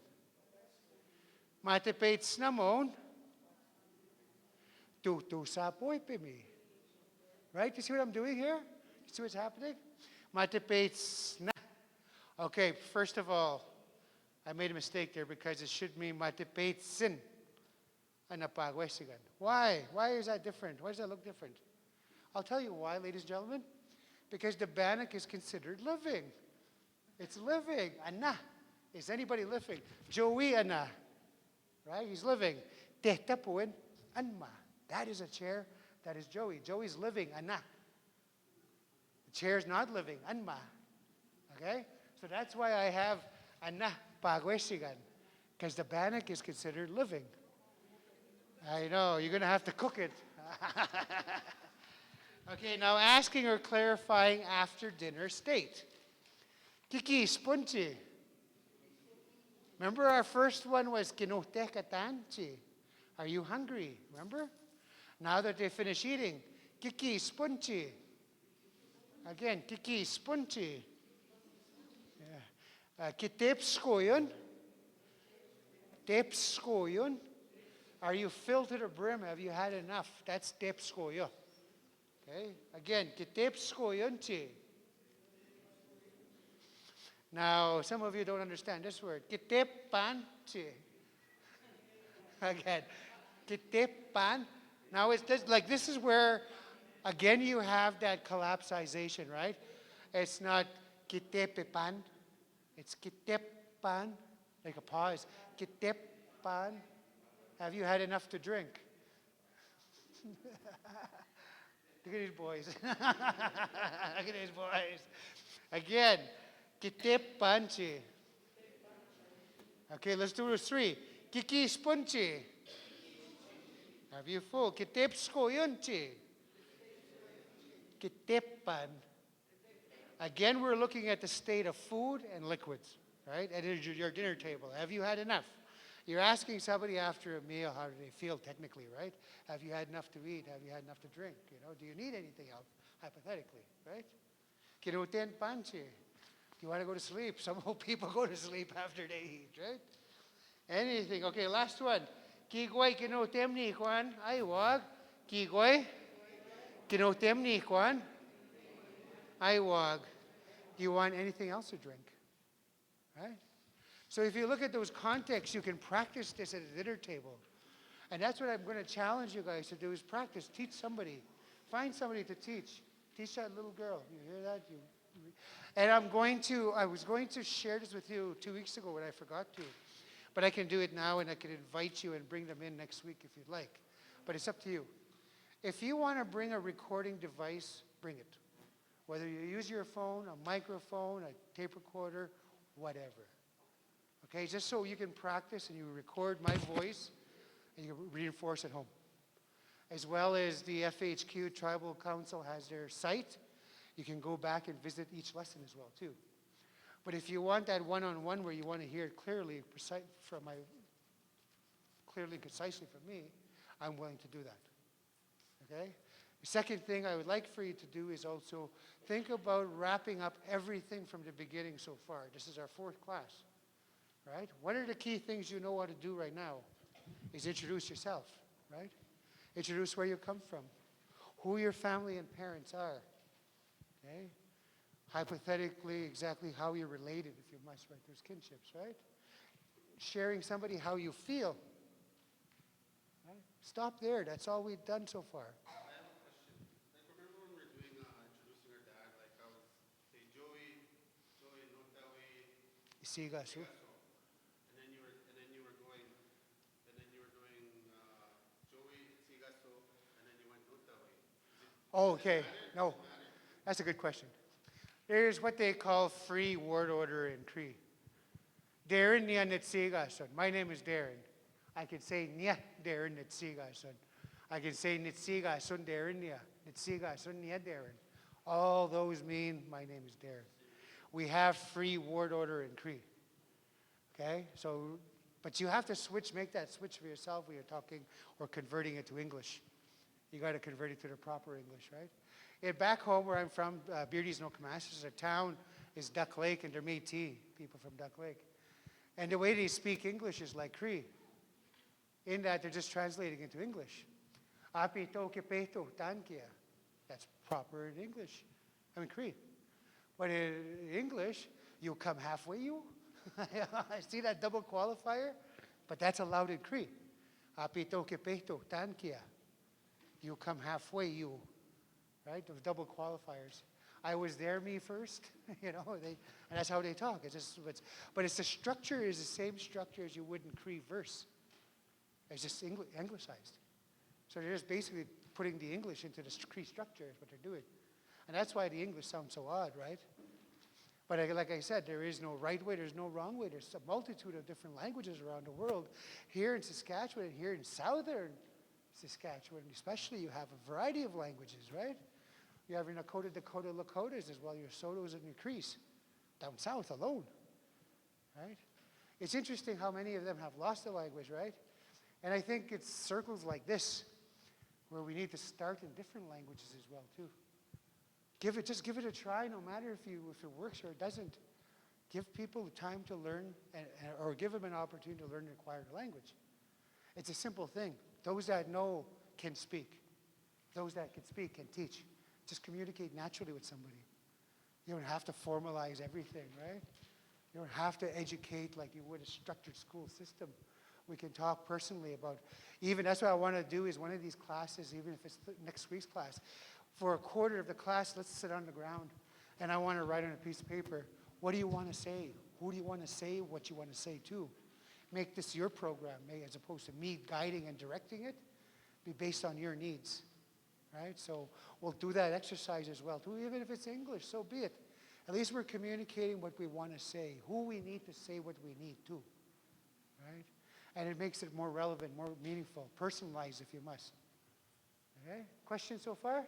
A: Matipates namon, tutu sa poipimi. Right? You see what I'm doing here? You see what's happening? Matipates na. Okay, first of all, I made a mistake there because it should mean matipates sin. Why? Why is that different? Why does that look different? I'll tell you why, ladies and gentlemen. Because the bannock is considered living. It's living. Ana. Is anybody living? Joey ana. Right? He's living. Tehtapuin anma. That is a chair. That is Joey. Joey's living. Ana. The chair's not living. Anma. Okay? So that's why I have ana pagwesigan. Because the bannock is considered living. I know. You're going to have to cook it. Okay, now asking or clarifying after dinner state. Kiki spunchi. Remember our first one was kinote katanchi. Are you hungry? Remember? Now that they finish eating, kiki spunchi. Again, kiki spunchi. Kitep skoyon. Tep skoyon. Are you filled to the brim? Have you had enough? That's tep skoyo. Okay? Again, kitep skoyon chi. Now, some of you don't understand this word. Kitep pan chi. Again, kitep pan. Now, it's this, like this is where, again, you have that collapsization, right? It's not kitep pan. It's kitep pan. Like a pause. Kitep pan. Have you had enough to drink? Look at these boys. Look at these boys. Again, kitip panchi. Okay, let's do this 3. Kiki spunchi. Have you full? Kitip skoyunchi. Kitipan. Again, we're looking at the state of food and liquids, right? At your dinner table. Have you had enough? You're asking somebody after a meal, how do they feel technically, right? Have you had enough to eat? Have you had enough to drink? You know, do you need anything else, hypothetically, right? Kinuten panche. Do you want to go to sleep? Some old people go to sleep after they eat, right? Anything. Okay, last one. Kigoy kinotem ni kwan. Aiwag. Kigoy kinotem ni kwan. Aiwag. Do you want anything else to drink? Right? So if you look at those contexts, you can practice this at a dinner table. And that's what I'm going to challenge you guys to do is practice. Teach somebody. Find somebody to teach. Teach that little girl. You hear that? And I was going to share this with you 2 weeks ago, but I forgot to. But I can do it now, and I can invite you and bring them in next week if you'd like. But it's up to you. If you want to bring a recording device, bring it. Whether you use your phone, a microphone, a tape recorder, whatever. Okay, just so you can practice and you record my voice and you reinforce at home. As well as the FHQ Tribal Council has their site. You can go back and visit each lesson as well, too. But if you want that one-on-one where you want to hear it clearly, clearly and concisely from me, I'm willing to do that. Okay? The second thing I would like for you to do is also think about wrapping up everything from the beginning so far. This is our 4th class. Right? What are the key things you know how to do right now? Is introduce yourself, right? Introduce where you come from, who your family and parents are, okay? Hypothetically, exactly how you're related, if you must, right? There's kinships, right? Sharing somebody how you feel. Right? Stop there. That's all we've done so far.
E: I have a question. Like, remember when we were doing introducing our dad? Like, I was, say, Joey, Notawi,
A: Isigasu. Oh, okay. No, that's a good question. There's what they call free word order in Cree. Darren niya nitsigason. My name is Darren. I can say niya Darren nitsigason. I can say nitsigason Darren niya. Nitsigason niya Darren. All those mean my name is Darren. We have free word order in Cree. Okay? So, but you have to make that switch for yourself when you're talking or converting it to English. You got to convert it to the proper English, right? And back home where I'm from, Beardy's and Okemaysim, the town is Duck Lake, and they're Métis, people from Duck Lake. And the way they speak English is like Cree, in that they're just translating into English. Apito kepeto tankia. That's proper in English. I mean Cree. But in English, you come halfway you. See that double qualifier? But that's allowed in Cree. Apito kepeto tankia. You come halfway you. Right? Those double qualifiers. I was there, me first. And that's how they talk. But it's the structure is the same structure as you would in Cree verse. It's just anglicized. So they're just basically putting the English into the Cree structure is what they're doing. And that's why the English sounds so odd, right? But like I said, there is no right way, there's no wrong way. There's a multitude of different languages around the world. Here in Saskatchewan, and here in southern Saskatchewan especially, you have a variety of languages, right? You have your Dakota Lakotas as well, your Sotos and your Crees, down south alone, right? It's interesting how many of them have lost the language, right? And I think it's circles like this where we need to start in different languages as well, too. Just give it a try, no matter if it works or it doesn't. Give people time to learn, or give them an opportunity to learn and acquire the language. It's a simple thing. Those that know can speak. Those that can speak can teach. Just communicate naturally with somebody. You don't have to formalize everything, right? You don't have to educate like you would a structured school system. We can talk personally about, even that's what I want to do is one of these classes, even if it's next week's class, for a quarter of the class, let's sit on the ground. And I want to write on a piece of paper, what do you want to say? Who do you want to say what you want to say to? Make this your program, as opposed to me guiding and directing it, be based on your needs, right? So we'll do that exercise as well, too. Even if it's English, so be it. At least we're communicating what we want to say, who we need to say what we need to, right? And it makes it more relevant, more meaningful, personalized if you must. Okay? Questions so far?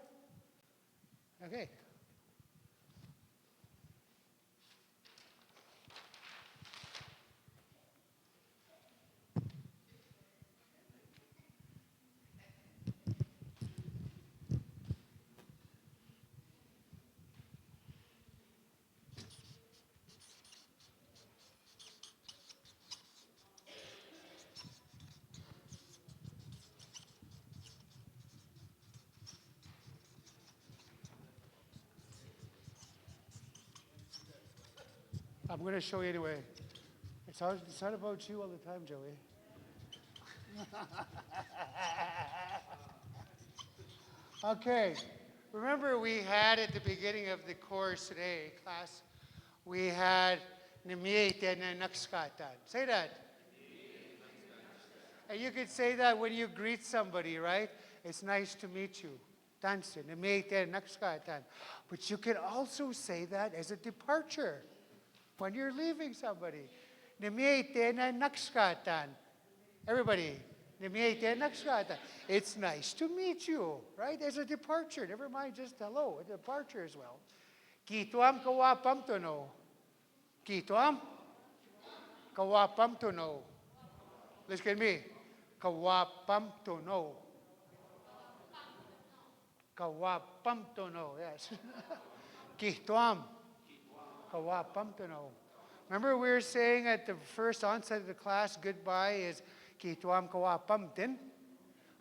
A: Okay. I'm going to show you anyway. It's not about you all the time, Joey. Okay. Remember we had at the beginning of the course today, class, we had Nimiete na Nakskatan. Say that. And you could say that when you greet somebody, right? It's nice to meet you. Tanse, Nimiete na Nakskatan. But you can also say that as a departure. When you're leaving somebody, Nimiete na Nakskatan. Everybody, Nimiete na Nakskatan. It's nice to meet you, right? As a departure. Never mind just hello, a departure as well. Kituam kawapam tono. Kituam kawapam tono. Listen at me. Kawapam tono. Kawapam tono, yes. Kituam. Remember we were saying at the first onset of the class, goodbye is Kituam kawapamtin.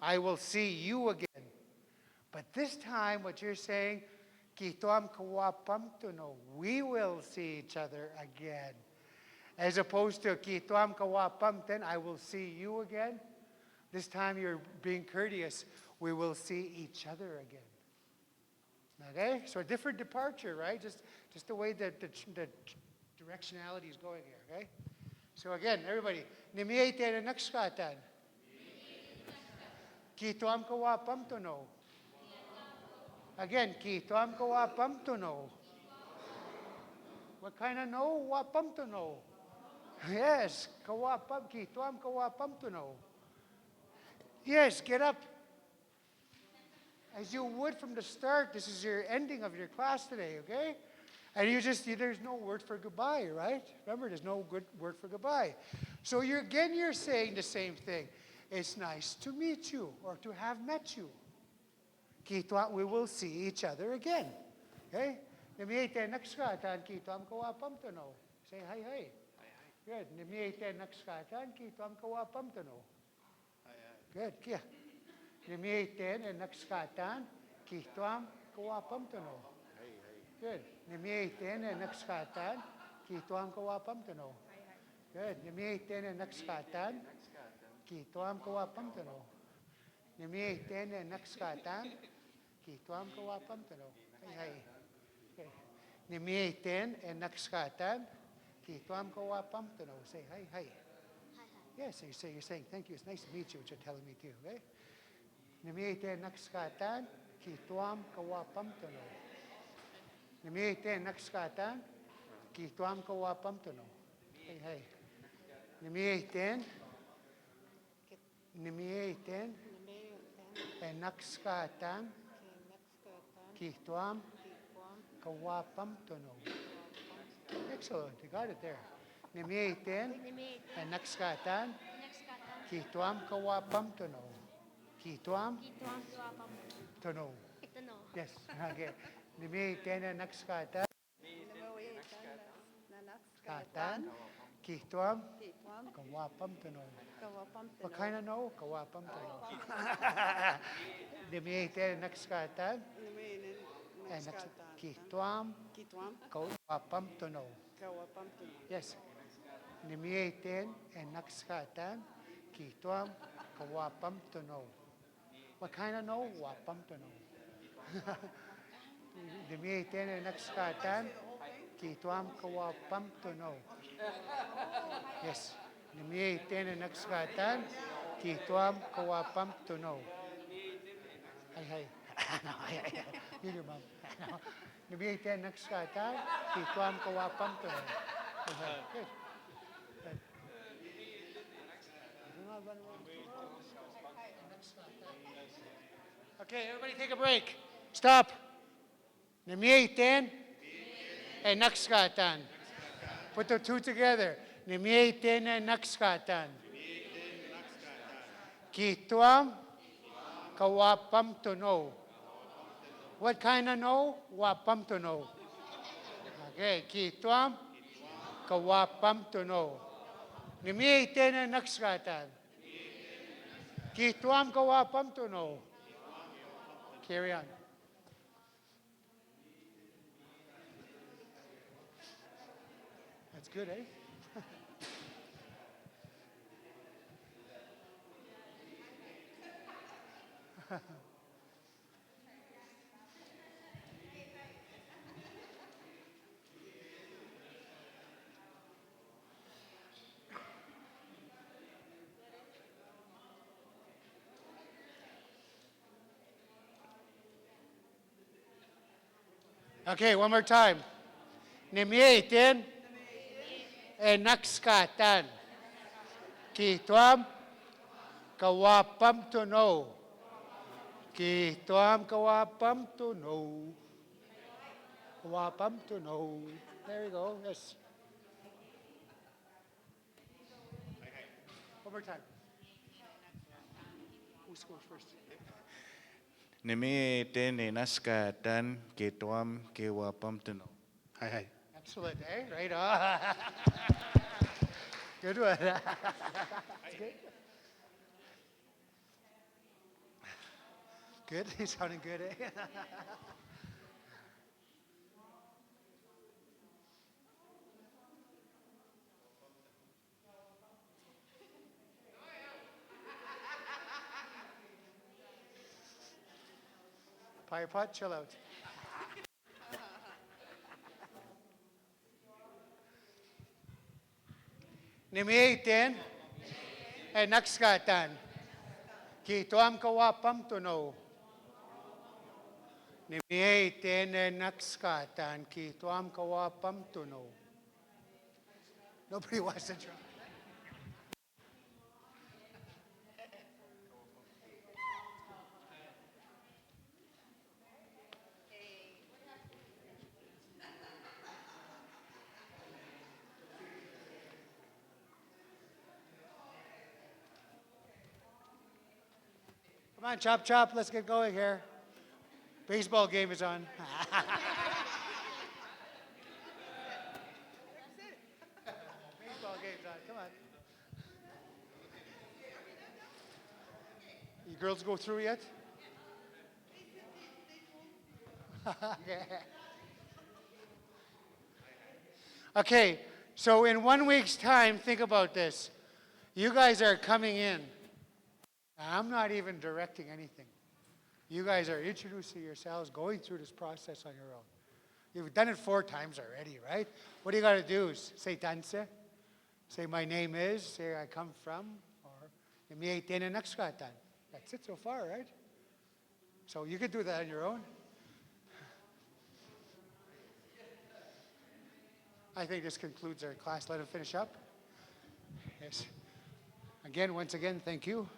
A: I will see you again. But this time what you're saying, Kituam kawapamtuno. We will see each other again. As opposed to Kituam kawapamtin, I will see you again. This time you're being courteous. We will see each other again. Okay, so a different departure, right? Just the way that the directionality is going here, okay? So again, everybody, Nimiete na Nakskatan. Kituam kawapam tono. Again, Kituam kawapam tono. What kind of no? Wapam tono. Yes, kawapam, Kituam kawapam tono. Yes, get up. As you would from the start, this is your ending of your class today, okay? And there's no word for goodbye, right? Remember, there's no good word for goodbye. So you're saying the same thing. It's nice to meet you or to have met you. We will see each other again, okay? Say hi, hi. Good. Nimiete nakskatan ki tuam kawapam tuno. Good. Kia. Nimiete nakskatan ki tuam kawapam tuno. Good. Nimiete nakskatan ki tuam kawapam tuno. Good. Nimiete nakskatan ki tuam kawapam tuno. Nimiete nakskatan ki tuam kawapam tuno. Hey. Okay. Nimiete nakskatan ki tuam kawapam tuno. Say hi. Yes, you're saying thank you. It's nice to meet you, what you're telling me too, okay? Nimiete nakskatan ki tuam kawapam tuno. Nimiete nakskatan ki tuam kawapam tuno. Hey. Nimiete nakskatan ki tuam kawapam tuno. Excellent, you got it there. Nimiete nakskatan ki tuam kawapam tuno. Ki tuam tuno. Yes. Okay. Nimiete nakskatan katan ki tuam kawapam tuno. What kind of no? Kawapam tuno. Nimiete nakskatan ki tuam kawapam tuno. Yes. Nimiete nakskatan ki tuam kawapam tuno. What kind of no? Wapam tuno. Nimiete nakskatan ki tuam kawapam tuno. Yes. Nimiete nakskatan ki tuam kawapam tuno. Hey. No, you do, Mom. Nimiete nakskatan ki tuam kawapam tuno. Good. Okay, everybody take a break. Stop. Nimieten and nakskatan. Put the two together. Nimieten and nakskatan. Ki tuam kawapam tuno. What kind of no? Wapam tuno. Okay, ki tuam kawapam tuno. Nimieten and nakskatan. Ki tuam kawapam tuno. Carry on. That's good, eh? Okay, one more time. Nimieten and nakskatan. Ki tuam kawapam tuno. Ki tuam kawapam tuno. Kawapam tuno. There you go. Yes. One more time. Who scores first?
L: Nimiete naskatan ki tuam kawapam tuno.
A: Hi. Excellent, eh? Right on. Good one. That's good. Good? He's sounding good, eh? Fire pot, chill out. Nimieten and nakskatan. Ki tuam kawapam tuno. Nimieten and nakskatan. Ki tuam kawapam tuno. Nobody wants to try. Come on, chop, chop. Let's get going here. Baseball game is on. Baseball game. You girls go through yet? Okay, so in 1 week's time, think about this. You guys are coming in. I'm not even directing anything. You guys are introducing yourselves, going through this process on your own. You've done it 4 times already, right? What do you got to do? Say tanse. Say my name is. Say I come from. Or that's it so far, right? So you could do that on your own. I think this concludes our class. Let him finish up. Yes. Again, once again, thank you.